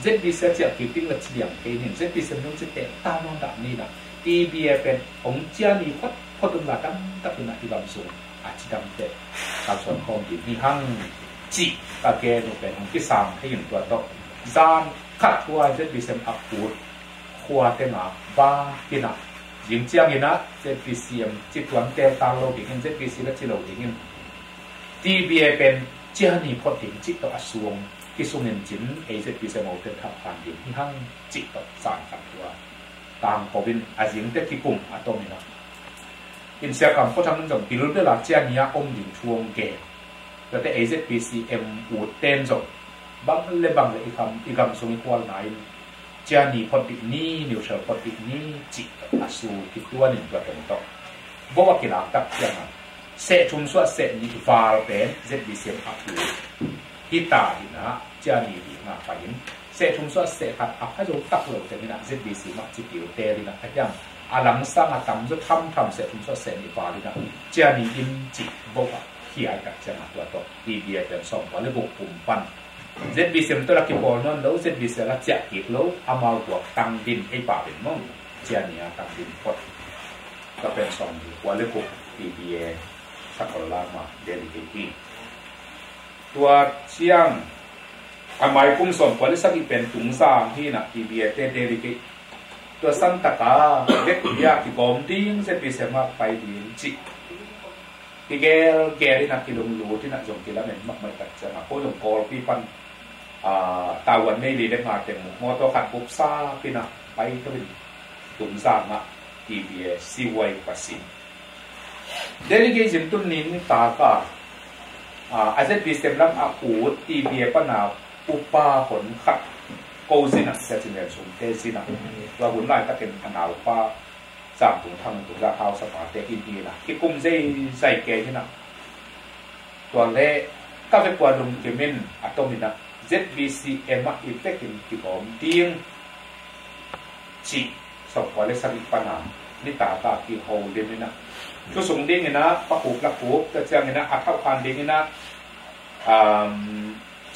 S1: ZB เซมจะคิดติ้งละเฉียงเป็นเห็น ZB เซมต้องจะเตะตามนอนดับนี่นะทีบีเป็นองเจียนี่พอตุลาดำตัดเป็นอีบังส่งอาจจะดำเตะการส่วนของดีมีหั่งจีตะเกียบเป็นของที่สามให้อยู่ตัวโตจานขัดทัวจะดิเซมอัพปูดขวดเต็มบ้ากินะยิงเจียงยินะจะดิเซียมจิตวันเตลตาโลดิงินจะดิเซียและจิโลดิงินทีบีเป็นเจียนี่พอดิงจิตต่ออสวงที่สุนินจินจะดิเซมเอาเต็มทับผ่านดิงที่หั่งจิตต่อจานขัดทัวตามกบินอาจิงเตที่กลุ่มอะตอมินะอินเสียกรรมเขาทำนั่นจงพิรุธได้ละเจียนี่อมดิงทวงเกะแต่ AZPCM อูดเต้นจบบางเลยอีกคำสมิควอลไหนเจานี่พอดีนี่นิวเชอร์พอดีนี่จิตอาสูที่ตัวหนึ่งตัวตรงต่อบอกว่ากีฬาตักยังไงเสะชุมสวดเสะนี่ฟาร์เป็น ZBCM อัพอยู่ที่ตาดีนะเจานี่ดีมากไปยินเสะชุมสวดเสะหัดอัพให้เราตักเราจะนี่นะ ZBC มาจิตอยู่เตะดีนะที่ยังอาลังสร้างอาตมจะทำเสะชุมสวดเสะนี่ฟาร์ดีนะเจานี่อินจิตบอกว่าที่ไอ้กับเจ้าหน้าตัวต่อทีเบียเป็นสองวันเลยบุกปุ่มปั้น ZBC ตัวละกี่บอลนั่นแล้ว ZBC ละเจ้ากี่แล้วอามาบวกตั้งดินให้ป่าเป็นมั่งเจ้านี่ตั้งดินพอดก็เป็นสองวันเลยบุกทีเบียสักคนละมาเดลิเกตี้ตัวเชียงอามาคุ้มส่วนวันเลยสักอีเป็นถุงซางที่น่ะทีเบียเดลิเกตตัวสังตะกาเล็กยากที่บอมดิ้ง ZBC มาไปดินจิที่แกที่นักกิโลลูที่นักจงกิโลเนี่ยมักไม่ตัดจะมาโค้ดงกอลพี่ปันตาวันไม่ดีได้มาเต็มมอตัวขัดปุ๊บซาพี่นักไปก็เป็นตุ่มซามาทีบีเอซีไวปัสซินเดลิเกจิมตุนนินตากาอาจจะพิเศษลำอาคูดทีบีเอปนาอุปาผลขัดโกซินักเซจิเนลซุมเตซินักว่าหุ่นลายก็เป็นขนาดอุปาสามถุงทำถุงราคาสปาเตกินีนะที่กุ้มใส่แกที่นั่นตัวเล่ก็เป็นตัวลุมเกมินอะตอมินะ ZBCM อีเฟกต์ที่ผมทิ้งจีสองตัวเล่สักอีกปัญหานี่ตาที่โฮเดมินะช่วงส่งดิ้งเนี่ยนะปะปูปะปูจะเจอเนี่ยนะอัดเท่าพันดิ้งเนี่ยนะ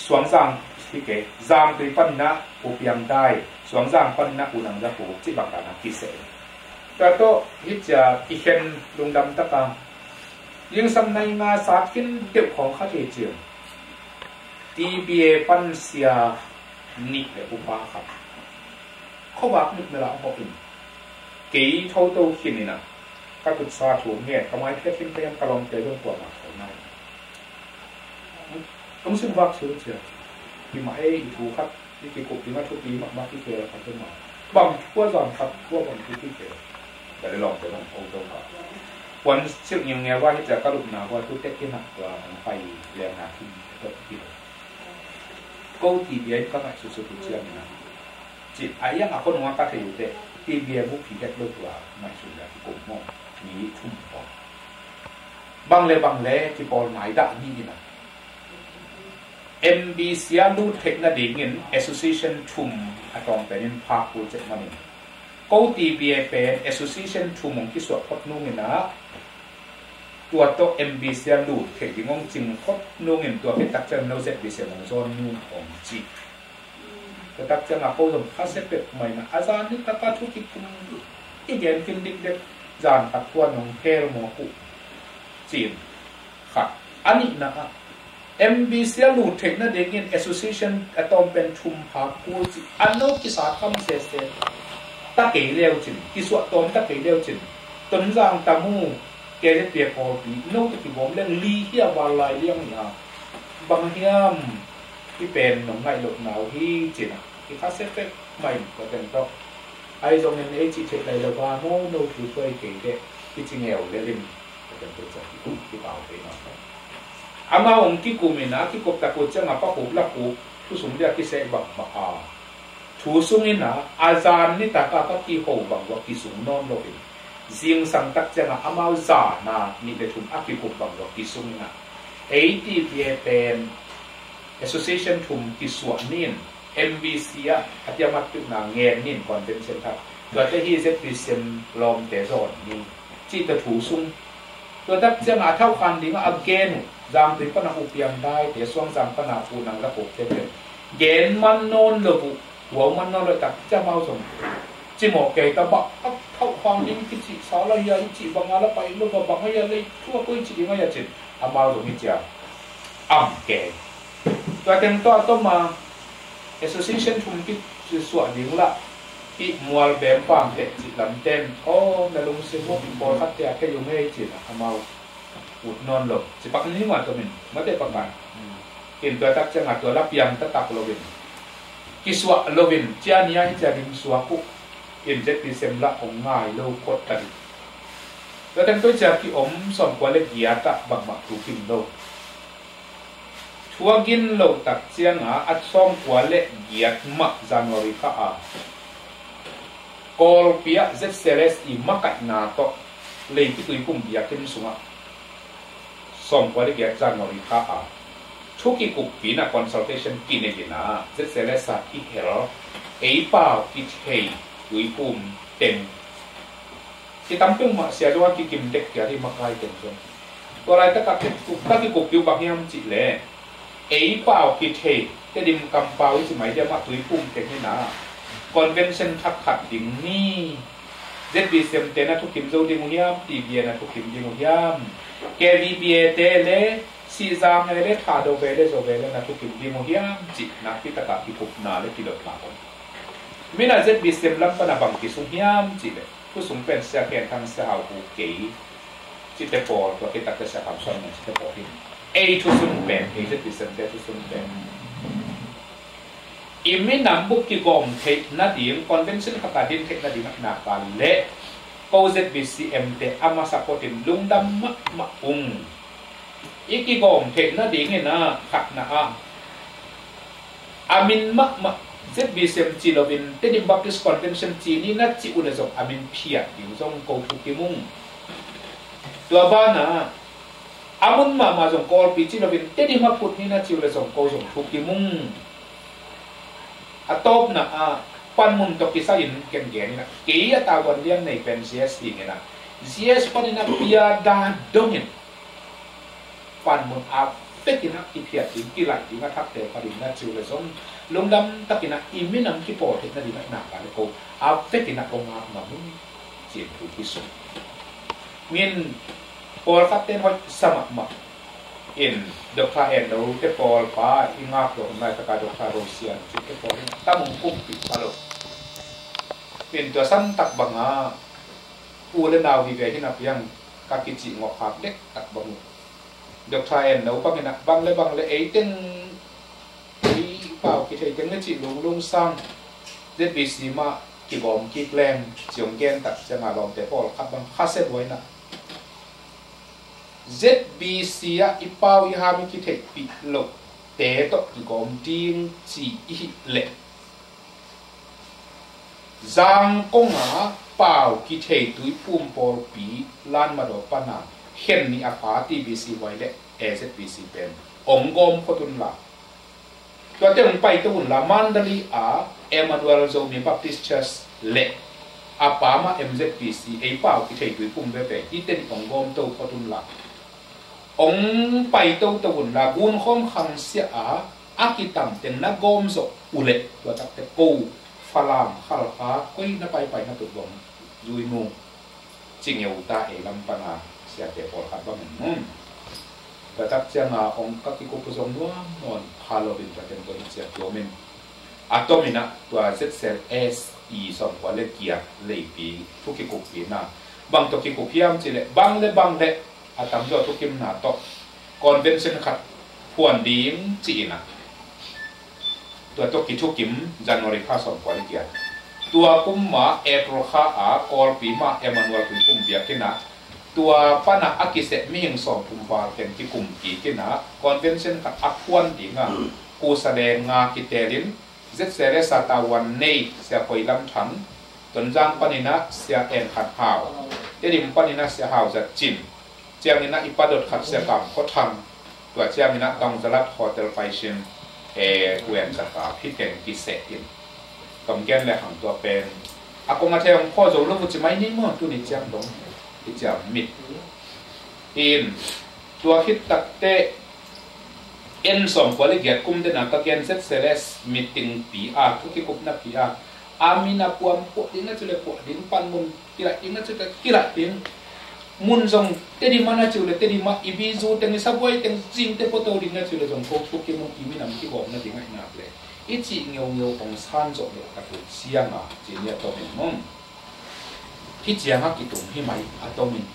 S1: สวงจางที่เก๋จางตัวปันนะปูเพียงได้สวงจางปันนะอุนังจะปูที่บางการนะกิเสแต่ตัวฮิตจะอีเห็นลุงดำตะกางยังสำในงาสาธิตเด็กของข้าเจียงทีบีเอปันเสียนิเดอุปาครับเขาบอกนึกไม่ละบอกอินเกี่ยเท่าตัวขินนี่นะก็ตุสาถูเนี่ยทำไมแค่ทิ้งไปยังกระลองเตะเรื่องปวดหนักของนายต้องซึ่งวักซื้อเสียที่มาถูกครับที่กี่กบที่มาทุกปีมากที่เกิดครับขึ้นมาบางขั้วจอนครับขั้วบางที่เกิดแต่ได้ลองไปลองโอ้โหครับวันเชื่อยังไงว่าที่จะกระลุกหนาว่าทุกเต็กที่หนักกว่าไปเรียนหาที่ตัวที่ก็ทีเบียก็ไม่สุดๆเชื่อนะจิตไอ้ยังคนว่าก็ถือแต่ทีเบียบุกผีเด็กเลิกว่าไม่สุดแล้วที่กลุ่มมอง มีทุ่มปอบางเลที่บอลหมายด่านี่นะ MBC ลูดเทคนาดิ่ง Association ทุ่มอะตอมเป็นภาคผู้เจ็ดมันกูตีบีเป็น Association ทุ่มของที่สวดพดนุ่งนะตัวโต MBC ลูดเทคดิ่งจริงพดนุ่งตัวเป็นตักเจอโนเซตบิเซมของโซนนุ่งของจีแต่ตักเจอมาโพสต์คาเซเป็ดใหม่นะอาจารย์นี่ตักทุกที่คุณที่เรียนฟินดิเด็กจานตักทัวน้องเพลมอกุจีนค่ะอันนี้นะ MBC ลูดเทคนาดิ่ง Association อะตอมเป็นทุ่มภาคผู้จีอันโนกิสาคำเสษตะเกียเลี้ยวจินกิสวะตอนตะเกียเลี้ยวจินตอนจางตามูเกจะเปียกพอปีโน้ตที่ผมเรื่องลีเฮียวาลายเลี้ยงนะบางเฮียมที่เป็นหนุ่มในหลบหนาวที่จินที่คาเซ่เฟกใหม่ก็เป็นต้องไอ้ตรงนั้นจิเทในระบาโน่โน้ตที่ช่วยเก๋เด็กที่จริงเหวเรื่องก็เป็นตัวจักที่เป่าไปนะอามาองค์ที่กูมีนะที่กบตะกุจะมาป้าหูละกูผู้สมเด็จที่เสกบังมาทูซุงนะอาจารย์นี่ตากาที่หูบังว่าที่สุงนอนโลกจิงสังตักจะมาอามาจานะนี่เป็นทุนอากิบุบังว่าที่สุงนะที่เป็น Association ทุนที่ส่วนนี้ MBC อาจจะมาถึงนางเงินนี่ก่อนเป็นเส้นทางตัวที่ที่จะเป็นเส้นลมเตะโซนนี่ที่จะทูซุงตัวตักจะมาเท่ากันดีว่า again จางถึงปนักอุปยังได้เดี๋ยวช่วงจางปนักปูนังระบบเต็มเลยเกณฑ์มันนอนระบุหัวมันนอนเลยตักจะมาส่งจิหมอกเกยตะบักเข้าความดิ้งกิจสารยาจิบังอะไรไปลูกบังให้ยาเลยทั่วกุยจิยังไงจิอามาส่งมิจฉาเกยตัวเต็มตัวมา Association ทุ่มกิจส่วนดิ้งละที่มัวแบบความเด็ดจิตลำเต้นโอ้ในลุงเสียงว่าบอลคัดเตะแค่ยังไม่จิตอามาอุดนอนหลบสิปักนี้ว่าตัวมันไม่ได้ประกันเห็นตัวตักจะงัดตัวรับยังตักโลวินกิสวะโลวินเจ้านี้ให้จะดิมสวะกุเห็นเจ็ดปีเซมละของง่ายโลกดกันแล้วทั้งตัวจะที่อมส่งกว่าเล็กเกียร์ตักบังบักถูกกินโลทัวกินโลตักเจียงอัดส่งกว่าเล็กเกียร์มักจันวริข้ากอลเปียเจ็ดเซเลสอีมักนาโตเลยที่ตัวกุ้งเบียร์ขึ้นสูงส่งกว่าที่เกี่ยวกับนอริคาทุกกุปีน่ะ consultation กินเองนะจะเสร็จแล้วสักที่เฮลเป้าที่เฮยุยปุ่มเต็มที่ตั้มเป็นมาเสียด้วยที่กินเด็กอย่างที่มาใครเต็มส่วนตัวอะไรตั้งแต่กุปิวบางอย่างจิเลยเป้าที่เฮจะดิมกำเป้าที่หมายจะมายุยปุ่มเต็มนี่นะ convention ทักขัดดิ่งนี่เจ็ดปีเซมเตนะทุกทีมโจดิมุยามตีเบียนะทุกทีมดิมุยามแกวีบีเตเลซีซามเลทาโดเวเลโซเวเลนะทุกทีมดิมุยามจินักที่ตะการที่พบนาเลที่ดอกลาบมินาเจ็ดปีเซมลัมปนาบังที่สุยามจิเลผู้สมเป็นเสียแก่ทางเสียหาวหูเก๋จิตเตปอร์ตัวที่ตักเสียคำสอนจิตเตปอร์ที่ทุสุนเป็นเจ็ดปีเซมเตทุสุนเป็นอิมินำบุกที่กองเทคนาดีคอนเวนชั่นขับดินเทคนาดีนักนาการเละโคเซตบีซีเอ็มเตอามาสปอร์ตินลุงดำมะอุงอีกที่กองเทคนาดีเนี่ยนะขัดนะอามินมะเซตบีซีเอ็มจีโลวินเตดิมบัพติสคอนเวนชั่นจีนี่นัดจีอุณจงอามินเพียดิวจงโกทุกิมุงตัวบ้านนะอามุนมาจงโกลปีจีโลวินเตดิมาพุทนี่นัดจีอุณจงโกจงทุกิมุงอัตโตนะปันมุนตกิสายินเก่งเก่งนะเกี่ยตาวันเดียนในเป็น CS ทีนี่นะ CS ปันนี่นะพิยาดาดงยินปันมุนอาเฟกินะที่เพียรที่กิไลที่มาทักเตะปันนี่นะจิวเลยส่งลงดำตะกินะอิมินัมที่ปอดที่นั่นดีนักการเลยกูอาเฟกินะองอามามุนเจียนผู้ที่สุดมินปอลคัตเตนหัวสมัครมาอินดอกทาเอ็นเราเก็บปอลป้าอิงาโปรนายตะการดอกทาโรเซียนจุดเก็บปอลตั้งมุมปิดมาโลเป็นตัวสั้นตักบังอูเลนดาววิเวที่นับยังกากิจิงอกหักเด็กตักบังดอกทาเอ็นเราบังนะบังเลยเต็งเปล่ากิเทเต็งเนจิลุงสร้างเด็ดบีซีมากีบอมกีแกลมเจียงแกนตัดจะมาลองแต่ปอลขับบังคาเซ็ตไว้นะ ZBC อีเป้าอีฮามิกิเทปิโลเตโตกีกอมดิ้งจีอีเล่จางกง pau ki thei tui pum por pi lan ma do pana hen ni apa TBC waile AZBC pen ongom khotun la to te ong pai to la mandali a Emmanuel Zomi Baptist Church le apa ma MZBC ei pau ki thei tui pum be pe ki ten ongom to khotun la ong pai to la gun khom khang sia a akitam ten na gom zo ule to tak te ko falam khalpa koi na pai na tu bom zui nu ching eu ta e lam pana sia te por khat ba men ta tak sia nga ong ka ki ko pu zong nuam non halloween ta ten ko sia to men atomina to ZCS i som kwa le kia le pi tu ki ko pi na bang to ki ko piam chi le bang le atam zo tu kim na to convention khat puan ding chi naตัวตัวกิจกิมจันทร์ข้าสอนกว่าเดียตัวปุ่มมาAprilข้าคอลปีมาEmmanuelปุ่มเบียกินะตัวป้านักอากิเสมีอย่างสองปุ่มว่าเป็นที่กลุ่มกี่กินะคอนเวนชั่นกับอัพวันดีงากูแสดงงากิเตลินเซตเซเรสตาวันเนยเสียคอยลำถังตนจังปนินะเสียเอ็นขัดหาวเดิมปนินะเสียหาวจัดจินเจียงนี้นะอีปาดดขัดเสียกรรมก็ทำตัวเจียงนี้นะต้องจะรับโฮเทลไฟชินเวียนสตาพี่เก่งกิเศษอินกำแกนและหังตัวเป็นอากงอาเทียงพ่อจะรู้ว่าจะไม่นิ่งมั้งตัวนี้เจียงตรงที่จะมิดอินตัวคิดตักเตเอ็นสองคนเลยเกียรกุมเดนักกะเกนเซตเซเลสมิติงปีอาทุกที่กุมนับปีอามีนับปวมปวดดิ้งนั่นจุดเลยปวดดิ้งปันมุนกิระดิ้งนั่นจุดเลยกิระดิ้งมุนจงเตดิมานะจุเลยเตดิมาอีบีจูเต็งสับไว้เต็งจิงเตปโตดิ้งนั่นจุเลยจงพกที่มุนอีมีนำที่บอกนั่นดิ้งง่ายนักเลยอีจีเงียวของสันจบเลยกระตุ้นเสียงจีเนี่ยตัวเป็นมุ่งที่เจียงกิตุงให้ไหมอะตัวมิน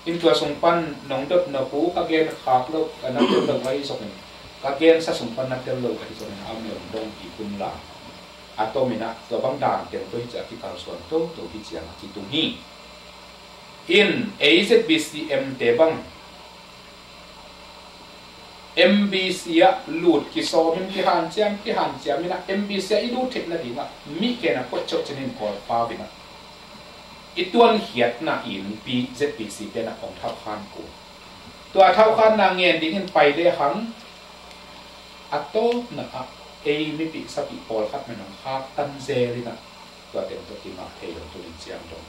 S1: อินตัวสงปันน้องดดนปูกะเกนขากโลกนักเตลไว้สกกะเกนสะสงปันนักเตลโลกที่สกเอาเงินดงอีกุมลาอะตัวมินะตัวบางด่านเต็มตัวที่จะที่การส่วนตัวที่เจียงกิตุงฮีin AZBCM เตบัง MBC ลูดกิโซมิมที่หันเจียมมินะ MBC อีลูดเทคนาดีนะมีแค่นักก็จบจะนินกอลฟ้าบินะอีตัวเหียดนะอิน BZBC เป็นนักของเท่าขานกูตัวเท่าขานนางเงินดิ้งไปได้หังอัตโตนะไม่ปีสปีปอลคัดมันของข้าตันเซลินะตัวเต็มตัวที่มาเทลตัวนี้เจียมตรง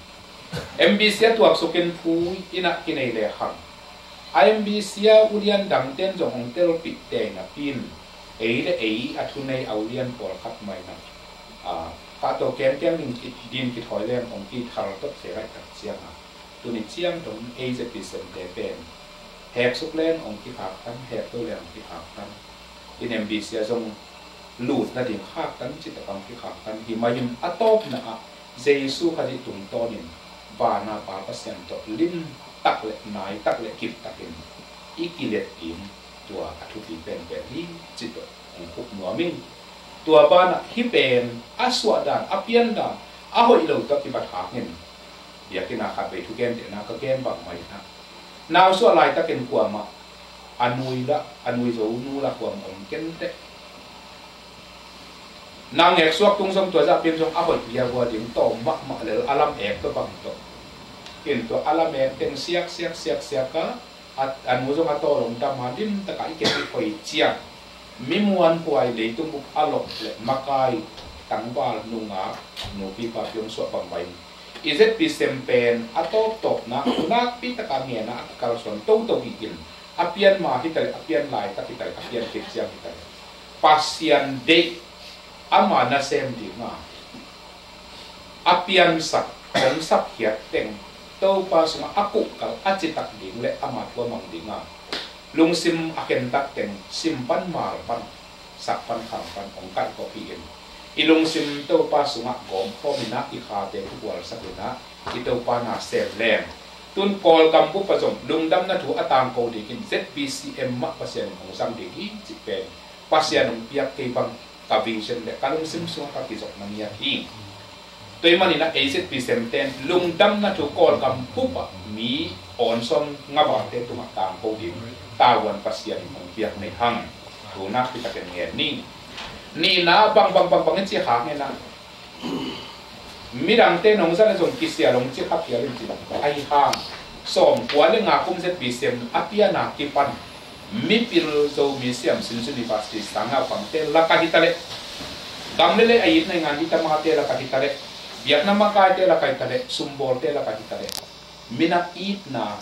S1: MBC ตัวสุกินผู้อินักกินในเลหัง MBC อุเรียนดังเต้นจงของเตลปิดแดงนะปินอัทุนในเอาเรียนปอลคัดใหม่นะปาตัวแกนดินกิถอยแรงของกิคาร์ตเสียไรกับเสียงตัวนี้เชียงตรงAZBCเตเป็นแหบสุกแรงของกิขาตั้งแหบตัวแรงกิขาตั้งที่ MBC จงลูดนาดิ่งข้าตั้งจิตกรรมกิขาตั้งที่มายิมอัตโตนะเจสุขจิตุงตอนินบานาปาปเสียงตลิ้นตักเล็กนายตักเล็กกิบตักเห็นอีกิเลสอิมตัวอัตุติเป็นแบบนี้จิตของพวกหนัวมิ่งตัวบ้านฮิเป็นอาสวดานอเปียนดานอาหอยเหล่าตะกิบัดหาเงินอยากกินอาหารไปทุกแกนเดี๋ยวนะก็แกนบักไม่นะนาวสวดลายตะเกินกว่ามาอนุยโจนูละกว่าองเกนเตนางเอกสวกตุงสมตัวจะเป็นสมอาหอยเบียวัวดิ้งโตมักเลยอาลัมเอกตัวบังโตเกินตัวอาลัมเอกเป็นเสียกก็อนุจงอัตโตลงดำมาดิ้มตะไคร้เก็บไปคอยเจียมิมวนป่วยเลยตุ้มบุกอารมณ์เลยมักไก่ตั้งบาลนุงอาหนูปีปาพิมสวดบังไว้อีเซตปีเซมเป็นอัตโตตกนะนักปีตะการเงียนะการส่วนตัวกินอเปียนมาที่แต่อเปียนลายตะที่แต่อเปียนเก็บเสียงที่แต่ปัสยันเดอามานาเซมดีมาอเปียนสักของสักเหียเต็งตัวปัสมาอากุกับอาจิตักดิ่งและอามาตัวมังดิ่งมาลุงซิมอาเคนตักเต็งซิมปันมาปันสักปันขางปันของกันก็พี่เองอีลุงซิมเต้าปาสุงะกอมพ่อมีนักอีขาเตทุกวันสักเลยนะอีเต้าปานาเซลแรงตุนกอลกำบุปผสมลุงดำนัถูอัตางโกดีกิน ZBCM มักภาษาของสังเดกิจิเป็นภาษาของเปียกเก็บังกับวิงเชนเดการลุงซิมสุงะกับกิจกรรมนี้ที่ตัวมันนี่นะAZBCMเต็นลุงดำนัถูกอลกำบุปมีอ่อนซ้ำงับเตตุมักตางโกดีตาวันภาษาของเปียกในห้างตัวนักที่จะเป็นเงียนี่นะบางนี่จีหางเนี่ยนะ mi dang te nong sa na song kisya long chi khap ya rin chi ai hang som kwa le nga kum set bisem apia na kipan mi pil zo mi siam sin sin ni pasti sanga pang te la ka hitale gamle ai na ngan hita ma te la ka hitale Vietnam ma ka te la ka hitale sumbol te la ka hitale mina it na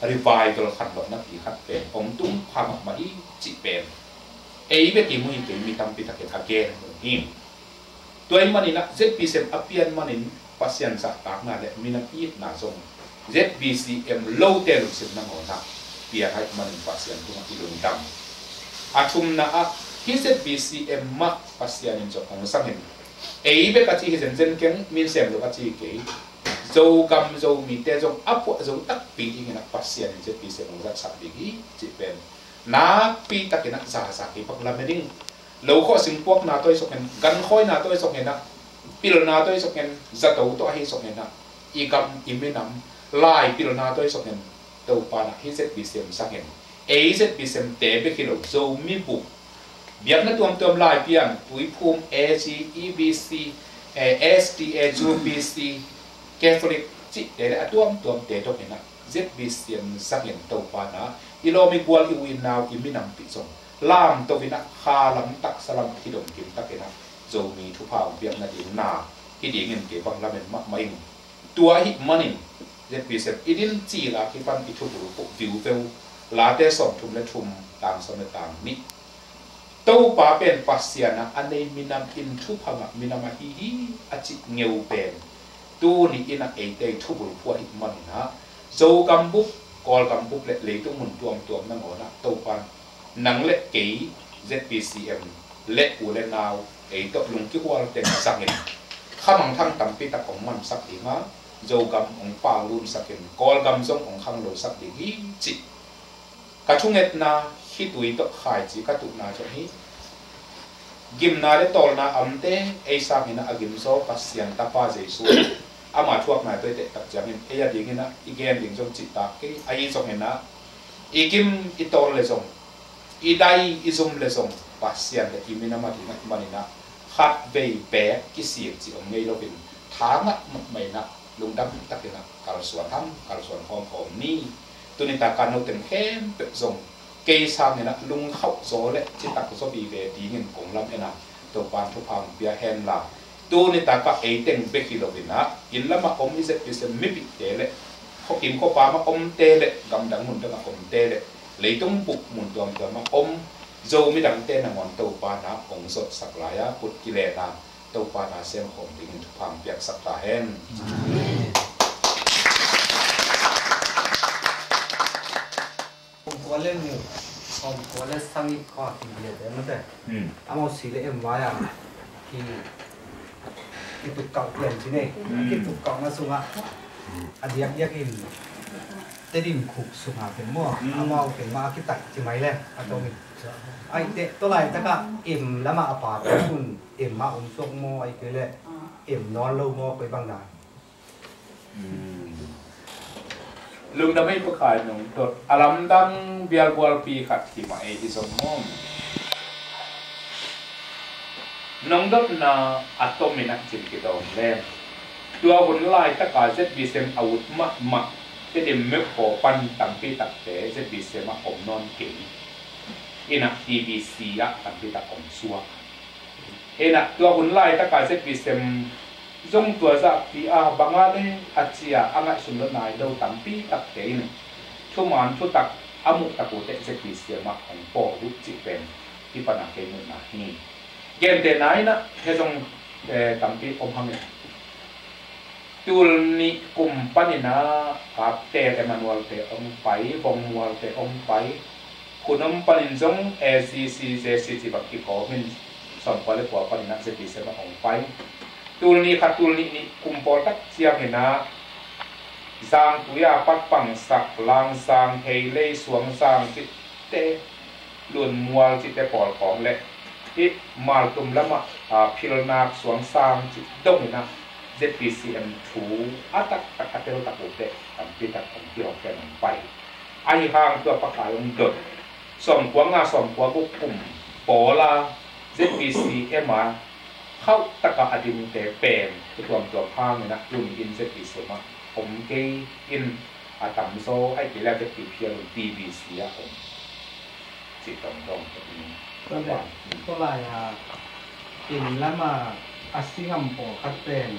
S1: revival khat lo na pi khat pe ong tum phang ma hi chi pen ei be ti mu hi pe mi tam pi ta ke again him toy manina ZBCM apian manin pasyan sa tak na le mina it na song ZBCM low tel sim na ngona pia hai manin pasyan tu ma ilung dam atum na a hi ZBCM ma pasyan in jo ong sangin ei be ka chi hi zen ken min sem lo ka chi ke zo gam zo mi te zo apo zo tak pi hi na pasyan ZBCM ong sak bi hi chi pen na pi tak na sa sa ki pak la meding lâu khó sinh quốc na tôi sọc hen gan khôi na tôi sọc hen na pil na tôi sọc hen za tàu tôi hay sọc hen na i kam i me nam lai pil na tôi sọc hen tàu pa na hi ZBCM sang hen ZBCM te be kilo zo mi bu biak na tuam lai pian pui phum AG EBC STA JBC Catholic chi te tuam te to hen na ZBCM sang hen tàu pa na ilo mi gwal i win now i mi nam pi song lam to vina kha lam tak salam ki dom kim takena zo mi thu phao biak na din na ki ding en ke bang lamen ma mai tua hi manin ZBCM idin chi la ki pan ki thu bu ko view vel la te som thum le thum tang som le tang ni to pa pen pasiana anei minam in thu phanga minama hi hi achi ngeu pen tu ni ina e te thu bu pu hi manina zo kam bu kol kam bu le tu mun tuam na ngona to pan nang le kei ZBCM le u le naw ei to lung ki wal ten sangin khamang thang tampi ta kong man sak dinga zo gam ong pa lun sakin kol gam zong ong khang lo sak ding hi chi ka thunget na hi tui to khai chi ka tu na cho hi gim na le tol na amte ei sa hina agim zo pasyan ta pa jesu ama thuak na te tak jangin e ya ding na igen ding zong chi ta ke ai zong hina igim itol le zong idai izum lesong pasyan le imina madina manina khat vei pe ki siek chi om ngei lovin thanga mai na lungdam takina kalsuan hom ni tunita kanu ten khem pe zong ke sam ne na lung khau zo le chi tak zo bi ve di ngin kong lam ena to pan thu phang bia hen la tunita ka e teng be ki lovina in lama om ni ZBCM mi bi te le kho kim ko pa ma om te le gam dang mun da om te le lấy tung bục muốn tuam mà om dâu mi đằng tên là ngọn tàu pa na ong sot saklaya put kile na tàu pa na xem hồn tình phàm việc sắc ta hen
S2: có lên ngủ còn có lên sang đi qua thì biệt đấy nó thế amo xí lấy em vay à thì cái tụt cọc tiền thế này cái tụt cọc nó xuống à điệp in te din khuk sunga pen mo amao pen ma ki tak chi mai le atong ai te to lai ta ka im lama apa kun im ma sok mo ai ke le im non lo mo pe bang da
S1: lung da mai pa khai nong tot alam dang bial bual pi khat ki ma e isom mom nong dot na atomina chin ki dong le tua hun lai ta ka ZBCM out ma cái điểm mép khó pan tăng pi tắc tế ZBCM mà om non kỹ ina EBC á tăng pi tắc om xua ina tua hun lai ta cả ZBCM zong tua za pi a bangale achia anga sunlo nai đâu tăng pi tắc tế này thu man thu tắc amu tắc của ZBCM mà om po rút chỉ pen đi pan cái nơi na hi gen te nai na he zong tăng pi om hang tul ni kumpanina kapte manual te ong pai manual te ong pai kunom panin zong SCCJC bakki ko min som pale ko panina ZBCM ong pai tul ni khatul ni kumpol tak siang hena zang tuya pat pang sak lang sang heile suang sang ti te lun mual ti te pol kong le ti mal tum lama philnak suang sang ti dong na ZBCM thu atak atel tak ute tampi tak tampi oke nampai ai hang tua pakalong dot som kwa nga som kwa kum pola ZBCM เข้าตะกะอดิมเตเป็นตัวพางนะรุ่นอินเซติสมาผมเกอินอาตัมโซไอ้ที่แรกจะติดเพียงตีบีเสียผมจิตตรงแบบนี้
S2: ก็เลยอินแล้วมาอาศิงัมโปคัดเป็น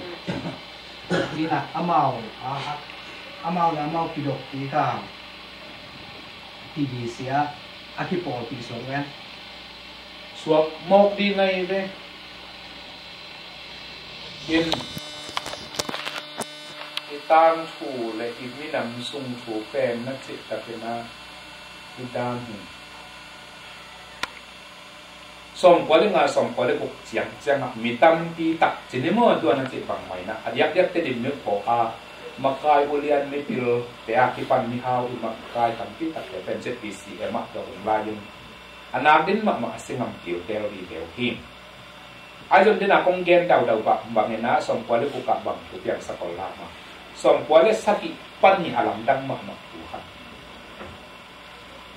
S2: นี่นะอามาแล้วอาปิดอกนี่ก็ตีบีเสียอาคิโปตีสองแวน
S1: สวบโมกดีไงเลยยินอีตามถูเลยอีมินำซุงถูเป็นนักจิตตะเป็นนะอีตามหิสมกว่าเรื่องสมกว่าเรื่องกุกเจียงเจียงมีตั้มที่ตักจีนี่มั่วตัวนักจิตฟังไหมนะอันยักษ์เต็มนึกพอมากายอุเลียนไม่พิลแต่อาคิปันมีฮาวมากายตั้มที่ตักเป็นเจ็ดปีสี่มาตัวผมลายุนอันนักดินมาสิ่งงเกี่ยวเทลดีเทลหิมไอ้จนที่นักกงเกนดาวบางเงินนะสมกว่าเรื่องกุกบางตัวอย่างสกอลลามาสมกว่าเรื่องสักปันนี่อารมณ์ดังมากตัวขัน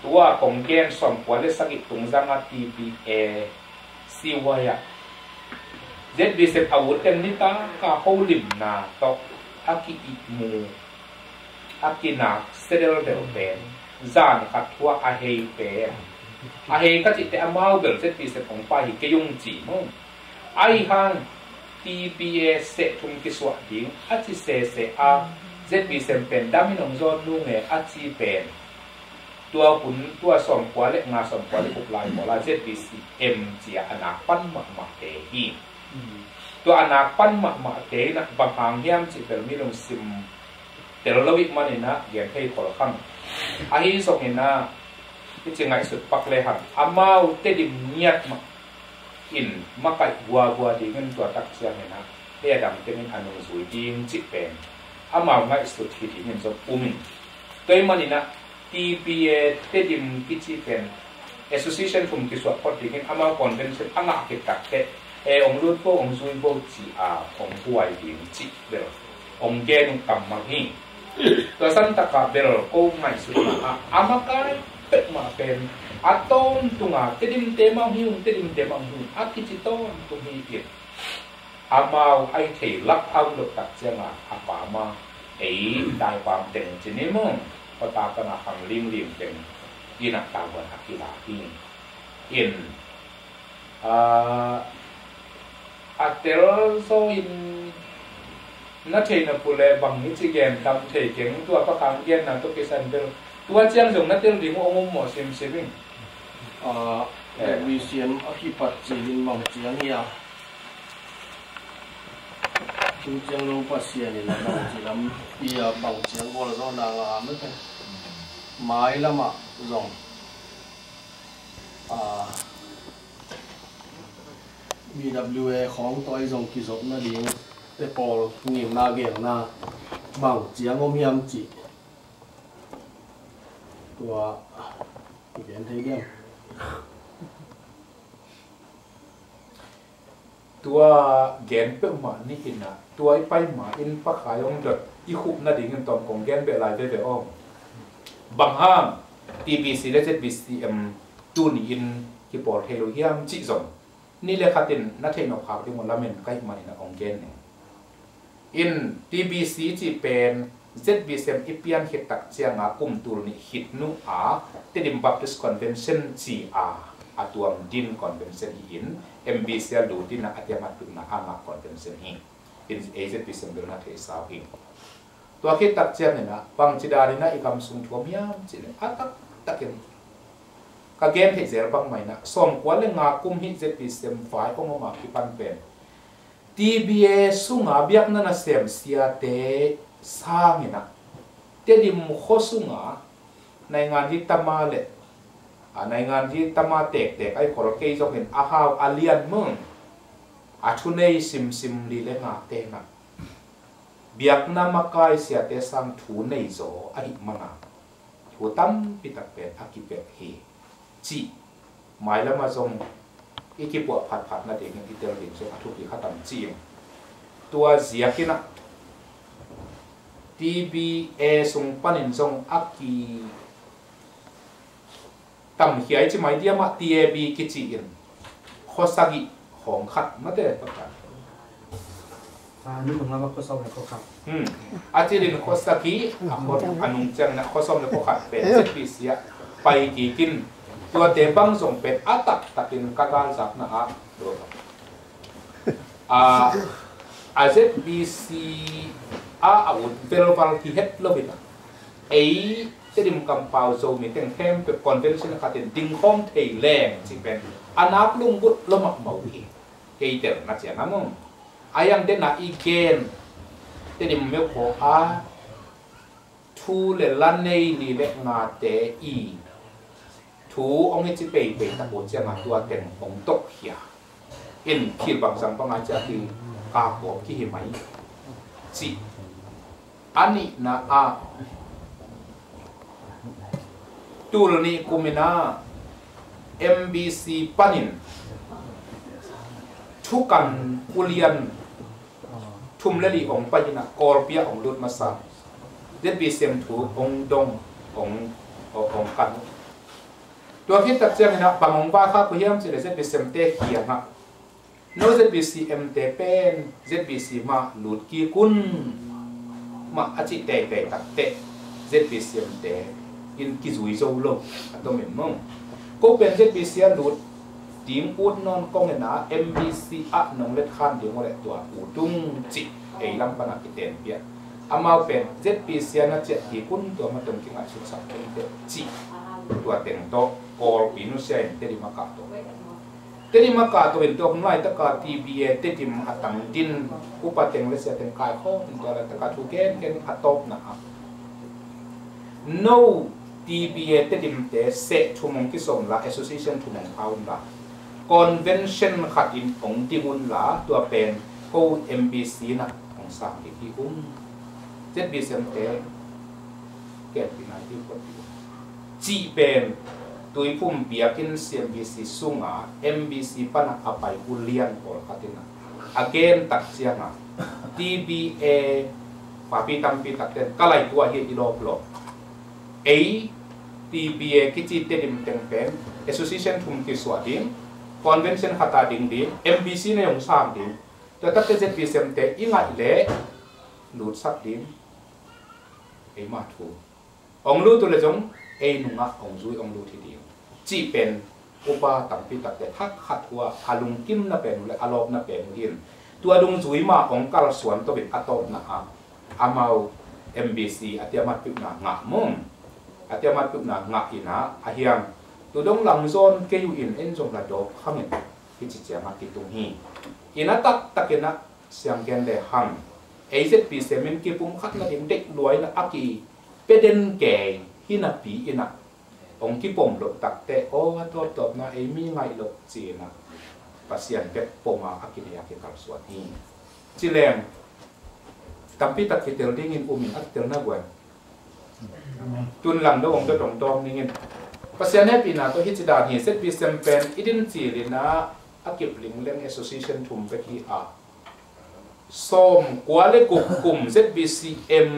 S1: ตัวกงเกนสมกว่าเรื่องสักตรงจังอาทีพีเอซีวายะเด็ดบิเซตอาวุธกันนี่ตาข้าหูลิมนาโตอากิอิมูอากินักเซเดลเดลเบนจานขัดทัวอาเฮเปอาเฮก็จิตแต่อามาเบลเด็ดบิเซตของไปเกยุงจีมงไอฮังทีพีเอเซทุมกิสวดดิ้งอาจิเซอาเด็ดบิเซตเป็นดามินองโซนนุ่งอาจิเป็นตัวปุ่นตัวสมกว่าเล็กงาสมกว่าเล็กกุลายหมอลาเจ็ดบีซีเอ็มเจียอนาปั้นมาเตหีตัวอนาปั้นมาเตนะบางครั้งเยี่ยมจิเป็นมีลงซิมแต่เราวิมันเนี่ยนะเยี่ยมให้ขอคำอาฮิส่งเห็นนะที่จริงไงสุดปักเลยครับอามาเตดิมเนียดมาอินมาไก่วัวดีเงินตัวตักเสียเนี่ยนะเฮียดำเต็มอันนู้นสวยดีจิเป็นอามาไงสุดที่เงินจะปุ่มตัวมันนี่นะTPA เตดิมกิจเป็น Association ฟุมกิสวดพอดีกันอามาคอนเวนชั่นอ่างกิจกัดเตองรุ่นพวกองซุยพวกจีองหวยดิมจิเบลองเกนุกำมังหิตัวสันตะกาเบลก็ไม่สุดนะอามาไกเป็ดมาเป็นอัตโตนตุงเตดิมเตมังหิวเตดิมเตมังหิวอักิจิโตนตุงหิอิดอามาไอเทลักเอาหลุดตัดเจียงอาปามาได้ความเต็งจีนี่มั้งพอตากันหังลิมเป็นยินักตาบนหักกีฬาที่อินอัตเตอร์โซอินนัทเทนปุเลบังนิจิเกนดำเทเก่งตัวประคังเย็นนะตัวกิสันเดลตัวเจียงจงนัทเทลดิงองค์หมอซิมซิบิง
S3: วิเชียนอภิปัตจิลินมังเจียงเฮียจริงๆเราปัสเซียนี่นะบางทีเราปีบางเชียงก็เรานางไม่เป็นไม้ละมาจงBWA ของตัวจงกิจนั่นเองแต่พอเงียบนาเกี่ยงนาบางเจียงก็มีอันจีตัวอีกอย่างที่เดียว
S1: ตัวแกนเปิ่มมานี่อินนะตัวไอ้ไปมาอินปักขายองเด็ดอีคุบนาดิ่งเงินตอมของแกนเบลายเวอ้อมบางห้าง TBC และ ZBCM จูนอินที่ปอดเฮโลเฮียมจิซอมนี่เลยคัดอินนัทเทนอข่าวที่มันละเมนใกล้มาในของแกนเนี่ยอิน TBC จีเป็น ZBCM อีเปียนเฮตักเจียงอากุมตูนี่ฮิตนูที่ดิมบัพติสคอนเวนชั่น GRอาตัวดินคอนเวนชั่นอินMBC ดูที่นักอัตยมาตุนนักอามาคอนเวนชั่นอินZBCM เดินนัทเทสาวอินตัวคิดตักเจียนเนี่ยนะบางจิดารินะอีกคำสุ่มทัวมียามจิเนี่ยตักเองกางเกมที่เจอบางไม่นะสมควรเลยงาคุมฮิตZBCMฝ่ายของมาคิปันเป็น TBA สุ่งอาเบียกนั่นนะเสียมเสียเตสร้างเนี่ยนะเตดิมโคสุ่งอาในงานที่ตมาเละในงานที่ตมาเตกไอ้ขอร์เกย์จงเห็นอาฮาวอาเลียนมึงอาชุเนยซิมลีเลงาเตนะเบียกน้ำมาไกเสียเตสังถูในโซอหิมังาถูตั้มปิตาเป็ดอากิเป็ดเฮจีหมายแล้วมาทรงอีกิปวดผัดนั่นเองที่เตลดินโซอาทุกิขัตัมจีมตัวเสียกินะ TBA ทรงปันินทรงอากิตั้มเฮียจีหมายเดียมา TAB กิจิอินโคสกิโค ของขัดมาเด้ประกัน
S2: นี่มึงแล้วก็ซ่อมเลยก็ครับ
S1: อาจารย์ข้อสักกี้อันนุ่งจังนะข้อซ่อมเลยก็ขัดเป็นเซตปีเสียไปกี่กินตัวเตบังส่งเป็นอัตักตักินกาการสักนะฮะดูครับZBC อาวุธเวลวัลที่เฮ็ดลบินะจะดิมกำเปาโซมีแต่งเข้มเป็นคอนเวนชั่นขัดเป็นดิ้งข้องเทแรงสิเป็นอนาคลุงบุตรละมักเมาอีเกยเตอร์นักเสียนะมึงอายังเดน่าอีเกนจะดิมเมลโคอาทูเลลันเนนี่เล็กงาเตอีทูองค์จิเปย์ตะโกนเสียงตัวเต็มองตกเหียอินคิดบางสังปังอาจจะคือกาโกที่เห็นไหมสิอันนี้นะตูรนี่กุมินา MBC ปันินทุกันอุเลียนทุ่มเลลีองไปนะกอลเปียองลุดมาซาเด็ดบีเซมถูองดงองกันตัวที่ตัดเสียงนะบางองว่าข้าพเจ้าจะได้เด็ดบีเซมเตะเขียนะโน้ต ZBCM เตเป็น ZBC มาลุดกีกุนมาอาจิเตะตัดเตะ ZBCM เตอินกิจุยโซโลตัวเหม็นมั่งก็เป็น ZBC ลุดทีมอุดนอนกองเงินนะ MBC น้องเล็ดขันเดี๋ยวมาเลยตัวอุดุงจิลำปนักเต็มเปียอามาเป็น ZBC นะเจ็ดกีกุนตัวมาตรงกิงอาชุดสักเป็นเตจิตัวเต็มโตกอลปีนุเซียนเตดิมากาโตเตดิมากาโตเป็นตัวคนไล่ตะกา TBA เตดิมหัดตังดินอุปเต็งเลเซียเต็งกายข้อตัวอะไรตะกาทุกเกนหัดตบนะครับ no TBA เตดิมเตเซทุมงกิสมละ Association ทุมงเขาละ Convention ขัดอินของติมุนละตัวเป็นโค MBC นะของสามที่อุ้ม ZBC เตเก็บปีนาที่คนจีเป็นตัวพุ่มเบียกิน CMBC สุ่งMBC ปนักอภัยอุเลียนโอลขัดินะ again ตัดเสียงTBA ปาปีตัมปีตัดเต็นก็ไล่ตัวเฮียอีโลบลอกTBA กิจเตดิมเต็งเป็น Association ทุ่มกิสวดิง Convention ขัดตาดิงดิ MBC ในองศาดิงแต่ถ้าเป็น ZBC เตอิงไงเล่หลุดสักดิงมาถูองรู้ตัวเลยจงนุ่งองจุยองรู้ทีเดียวจีเป็นอุปาตัมพิตัดแต่ทักขัดหัวอาลุงกิมน่ะเป็นเลยอารมณ์น่ะเป็นยินตัวดุงจุยมาองกัลสวนตัวเป็นอัตโตนะอามา MBC อาเตียมัดปิบหนางะมุงอาเตียมัดปิบหนางะอินะอาเฮียงตัวดงหลังโซนเกยูอินเอ็นจงกระโดดข้างนี้ที่จิตเจียมาติดตรงนี้อินะตักตะเกนะเสียงแกนเดหังZBC มันกีปุ่มขัดนะเด็กรวยนะอากีเป็นแก่ฮินาปีอินะองค์ที่ผมหลดตักแต่โอ้ตัวตบนะมีไงหลดจีนะปัสยันเป็ดปมาอากิเนียกิกัลสวนนี้จิเลงตัมพิตักกิเตลดิ้งินอุมินอัตเตลนะเวนตุนหลังดวงตัวตรงๆนี่เงินปัสยันให้ปีนะตัวฮิจิดาหีเซตบีเซมเป็นอิดินจีลินะอากิบลิงเล่น Association ทุ่มไปที่ส้มกว่าเลยกลุ่ม ZBCM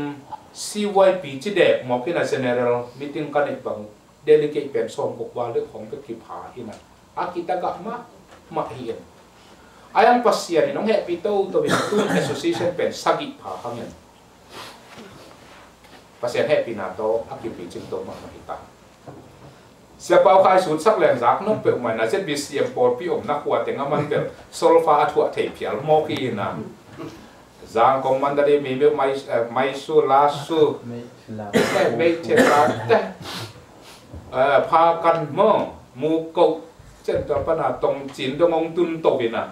S1: CYP ที่เด็กหมอกินา General Meeting กันอีกบางเดลิเกตเป็นส้มกว่าเลยของเป็นที่ผาที่นั่นอากิตากะมาเฮียนอายังปัสยานี่น้องแฮปปี้โต้ตัวเป็นตุ้น Association เป็นสักิผาข้างเงินปัสยาแฮปปี้นาโตอากิปีจิงโตมาฮิตาเสียเปล่าใครสูดสักแรงจากน้องเปิดมานะ ZBCM ปอดพี่อมนักหัวแต่งมันเป็นโซลฟาถั่วเทียบเพียลโมกีนะจางคอมมันได้มีไม่สู้ลาสู้แต่ไม่เท่าแต่พากันมั่งมูกเช่นตัวปนาตรงจีนตรงองตุนโตบินะ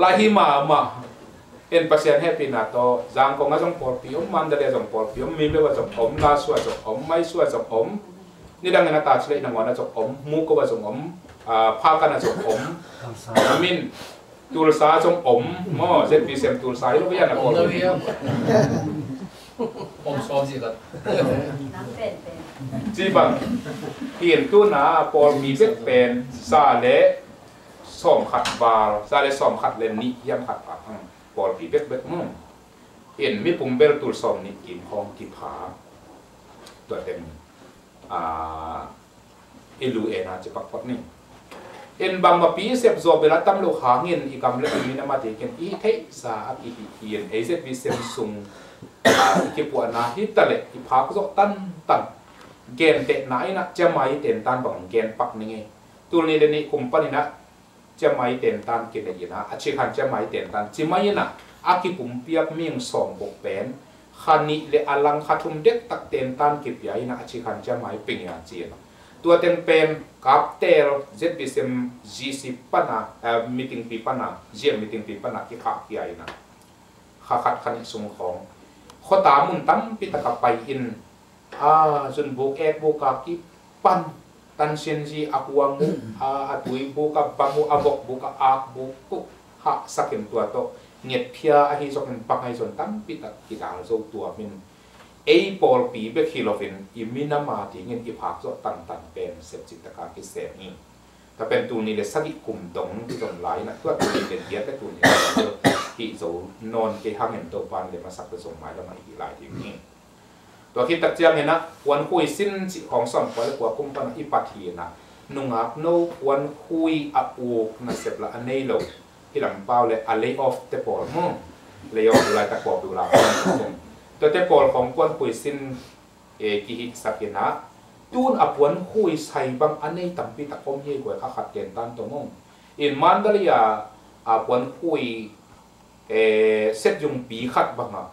S1: ลาหิมาเอ็นปัสยันให้ปีนาโตจางคงก็จงปอดพิมมันได้จงปอดพิมมีไม่ว่าจงผมลาสู้จงผมไม่สู้จงผมนี่ดังนั้นตาเฉลยนังวันจงผมมูก็ว่าจงผมพากันจงผมมินตูลสาจงอมมอเซนปีเซมตูลสาลูกยันนะคน
S3: อมซอมสิครับ
S1: จีบังเปลี่ยนตู้นาปอลมีเป็นซาเลสอมขัดบาลซาเลสอมขัดเลนนิยมขัดปากปอลปีเป็ดมั่งเอ็นมีปุ่มเบลตูลสอมนี่กินห้องกิผาตัวเต็มอิลูเอนาจะปักปักนี่ in bang ma pi sep zo bela tam lo hangin I kam le mi na ma te ken I the sa a ki hiền ấy sẽ bị xem sung cái bộ na hít ta lệ cái phá cái tan tan gen tệ nãy na chăm máy tiền tan bằng gen bắc này nghe tu này lên này company na chăm máy tiền tan cái này na à chỉ cần chăm máy tiền tan chỉ máy na à cái bụng piak miếng sòng bột bén khani le alang khathum dek tak tiền tan cái bia na à chỉ cần chăm máy ping ya chi na tua ten pen kaptel zbsm gc pana meeting pi pana gm meeting pi pana cái khác cái ai na khát khani sung khong khó tả muốn tắm bị tắc bay in dân bố ép bố cả cái pan tan sen gì akuang tuổi bố cả bangu abok bố cả bố cúc hạ sắc hiện tua to nhiệt pia hi cho mình bằng hay dân tắm bị tắc cái đào dâu tua mình Apple pi be kilovin imina ma ti ngin ki phak zo tan tan pen sep chit taka ki se ni ta pen tu ni le sagi kum dong ti zon lai na tu tu ni le dia ka tu ni ki zo non ke hang en to pan le ma sak ta zong mai la mai ki lai ti ni to ki tak chiang na wan hui sin chi khong som pa le kwa kum pan I pathi na nungak no wan hui a u na sep la anei lo ki lam pau le a lay off te por mo lay off la ta ko tu laตัวเตปอลของกวนปุยสินกิฮิสักนะตูนอปวนคุยใส่บางอันนี้ตั้มปีตะคมเย่กว่าขัดเกณฑ์ตันตัวมงอินมันดลียาอปวนคุยเซตยุงปีขัดบางอ่ะ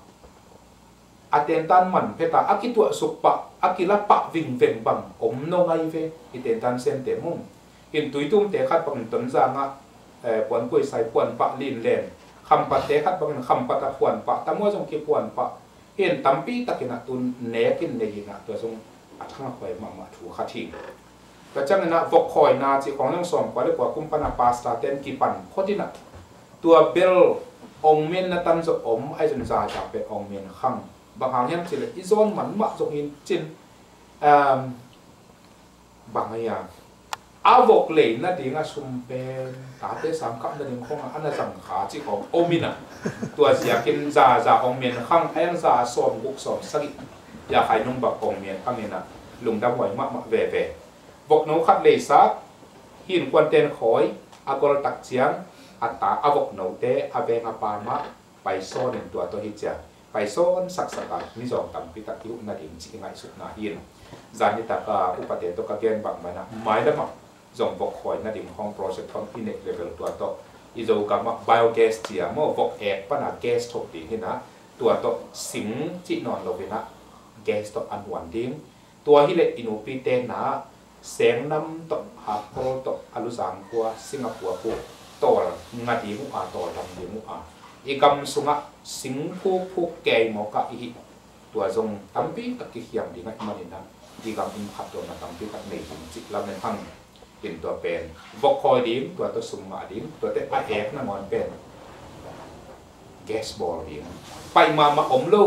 S1: อาเตนตันมันเพตาอากิตัวสุปะอากิละปะวิ่งเวงบางอมโนไงเวอิเตนตันเซนเตมงอินตุยตุ้มเตะขัดบางต้นจางอ่ะปวนคุยใส่ปวนปะลินเลนคำปะเตะขัดบางคำปะตะปวนปะตะมัวจงกีปวนปะเห็นตั้มปีตะกินตุนเนกินในยินะตัวทรงอัฐังคอยมาถูขัดทิ้งแต่จังนะวกคอยนาจีของนั่งส่งไปได้กว่ากุมปนาปาสตาเตนกีปันโคตินะตัวเบลองเมนนะตันจะอมไอจนจ่าจากเป็นองเมนขังบางครั้งยังจีเลยอิซอนมันมาจงหินจินบางอย่างอาวกเลยนะดิ้งอาชุมเป็นตาเตสามกับนั่นเองของอันนั้นสังขาจีของโอมินะตัวเสียกินจ่าองเมียนข้างไอ้ยังจ่าสอมบุกสอมสักอยากให้นุ่งแบบองเมียนข้างนี้นะลุงดำหวยมากเว่บกน้องขัดเลยซักหินควันเตนคอยอากรตักเชียงอัตตาอาวกน้องเตอเวงอปามะไปซ้อนตัวฮิจาไปซ้อนสักการนิจองตั้มพิทักษ์ยุนาดิมจิงไงสุดนาหินจานิตากาอุปเทตกเกณฑ์บังมันนะไม่ได้มาจงบอกคอยนาดิมของโปรเจกต์ทอมพิเนกเลเวลตัวโตอีโจกับมาไบโอแก๊สเจียมวกเอกปนาแก๊สถกดีนี่นะตัวโตสิงจีนอนโลวินะแก๊สโตอันหวานดิ้งตัวฮิเลอินูปีเตนะแสงน้ำโตฮับโคโตอลุสังกัวสิงคโปร์กูโตงาดีมุอาโตดำดีมุอาอีกำสุงะสิงผู้แก่หมอกะอีตัวจงตั้มปีตะกี้ยำดีงั้นมันนะอีกำอินขัดตัวมาตั้มปีตะเนยจิตลำในพังเป็นตัวเป็นวกคอยดิ้งตัวตัวสุ่มมาดิ้งตัวเตะไอเอฟนั่นมันเป็นแก๊สบอลดิ้งไปมาอมลู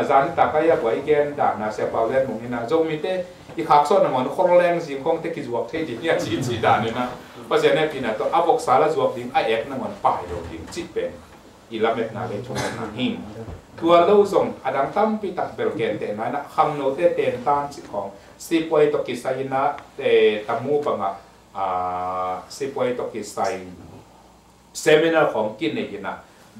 S1: จานตากายไว้แกนด่านนาเซปาเลนมุงนี่นะจงมีเตะอีขักซ้อนนั่นมันคนแรงสิ่งของเตะกิจวัตรเทดิเนี่ยจีด่านนี่นะเพราะฉะนั้นพี่นะตัวอวกสารจวบดิ้งไอเอฟนั่นมันป่ายโดนดิ้งจิตเป็นอีลาเมตนาเลยชงนาหิมตัวลูกส่งอดังตั้มปีตักเบลเกนเตะนั่นนะคำโน้ตเตะตานจิตของสิปวยตกิสัยนะตัมูบังสิปวยตกิสัยเซมินาร์ของกินเนกินะ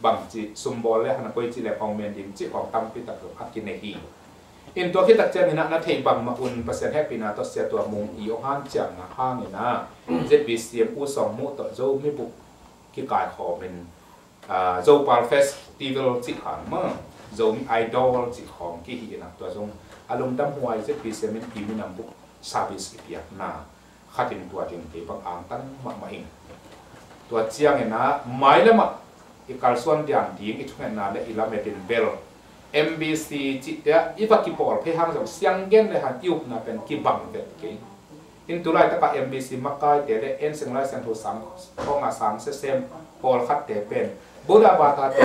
S1: บางจีสมบูรณ์เลยฮันปวยจีเลของเมนดิมจีของตั้มปีตักอักกินเนกีอินตัวที่ตักเจนินะนัทเทบังมาอุนเปอร์เซ็นต์แฮปปี้นะตัวเสียตัวมุงอีโอฮันจังนะห้างเนี่ยนะเจ็ดบีเซียมอูสองมุตัวโจไม่บุกกิกายขอเป็นโจปาร์เฟสติวัลจีขันมั้งโจมีไอดอลจีของกิฮินะตัวจงอารมณ์ดำหวยเจ็ดปีเซมินพิมินัมบุกซาบิสอิเปียนาขัดถึงตัวถึงที่บางอ่างตั้งมาเองตัวเจียงเนี่ยนะไม่ละมั้งอีกาลส่วนเดียนดีอีกช่วงนั้นเลยอีลาเมตินเบล MBC จิตเนี่ยอีพักกี่ปอลเพื่อห้างจากเสียงเงินเลยหันยุบนะเป็นกี่บังเด็ดกี่อินตัวไรแต่กับ MBC มักไกเดี๋ยวเอ็นเสียงไรเสียงโทรศัพท์ข้องอาสังเซมปอลขัดเตะเป็นบุดาบาตาเตะ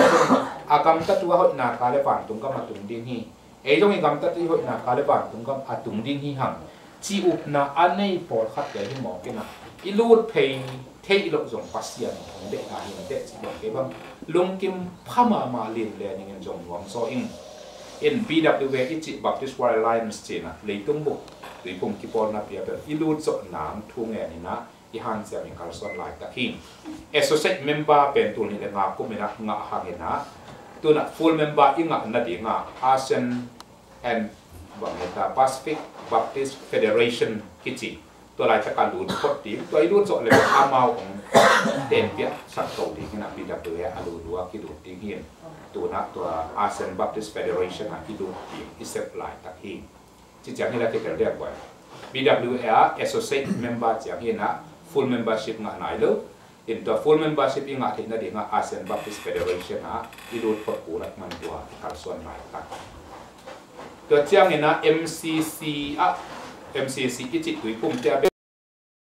S1: อากรรมตัดตัวหดนาคาเลฝันตุงก็มาตุงดิ้งฮีไอ้ตรงนี้กรรมตัดตัวหดนาคาเลฝันตุงก็อาตุงดิ้งฮีหังจีอุปนาอันนี้ปอลขัดเตะที่หมอกินนะอีลูดเพย์เทอีลูกส่งปัสเซียนของเด็กอาหินเด็กจีบอกเก็บบ้างลุงกิมพมาเรียนเรียนยังจงหวังโซอิงin BWA อิจิบัพติสต์วอร์ไลน์จีนะเลยตุ้งบุกหรือผมกิปอลนับเปียเป็นอีลูดสดหนามทุ่งแง่นี่นะ i han sia mi kal son lai ta hin associate member pen tu ni le nga ko mena nga hangena tu na full member inga na di nga ASEAN and Bangladesh Pacific Baptist Federation kichiตัวลายจะการดูดพอดีตัวไอ้ดูดโจเลยอาเมาของเด่นเปียสักโตดีขนาดปีดับตัวอาดูดูว่าคิดดูดีเฮียนตัวนักตัว ASEAN Baptist Federation คิดดูดีอิสระลายตักฮีที่จะให้เราที่เรียกว่า BWR Associate Member จะเห็นนะ Full Membership งานไหนเลยอินตัว Full Membership งานที่นั่นเองASEAN Baptist Federation คิดดูพอกูรักมันตัวการส่วนหลายตักตัวเจ้าเห็นนะ MCC ที่จิตตุยปุ่มเจ้า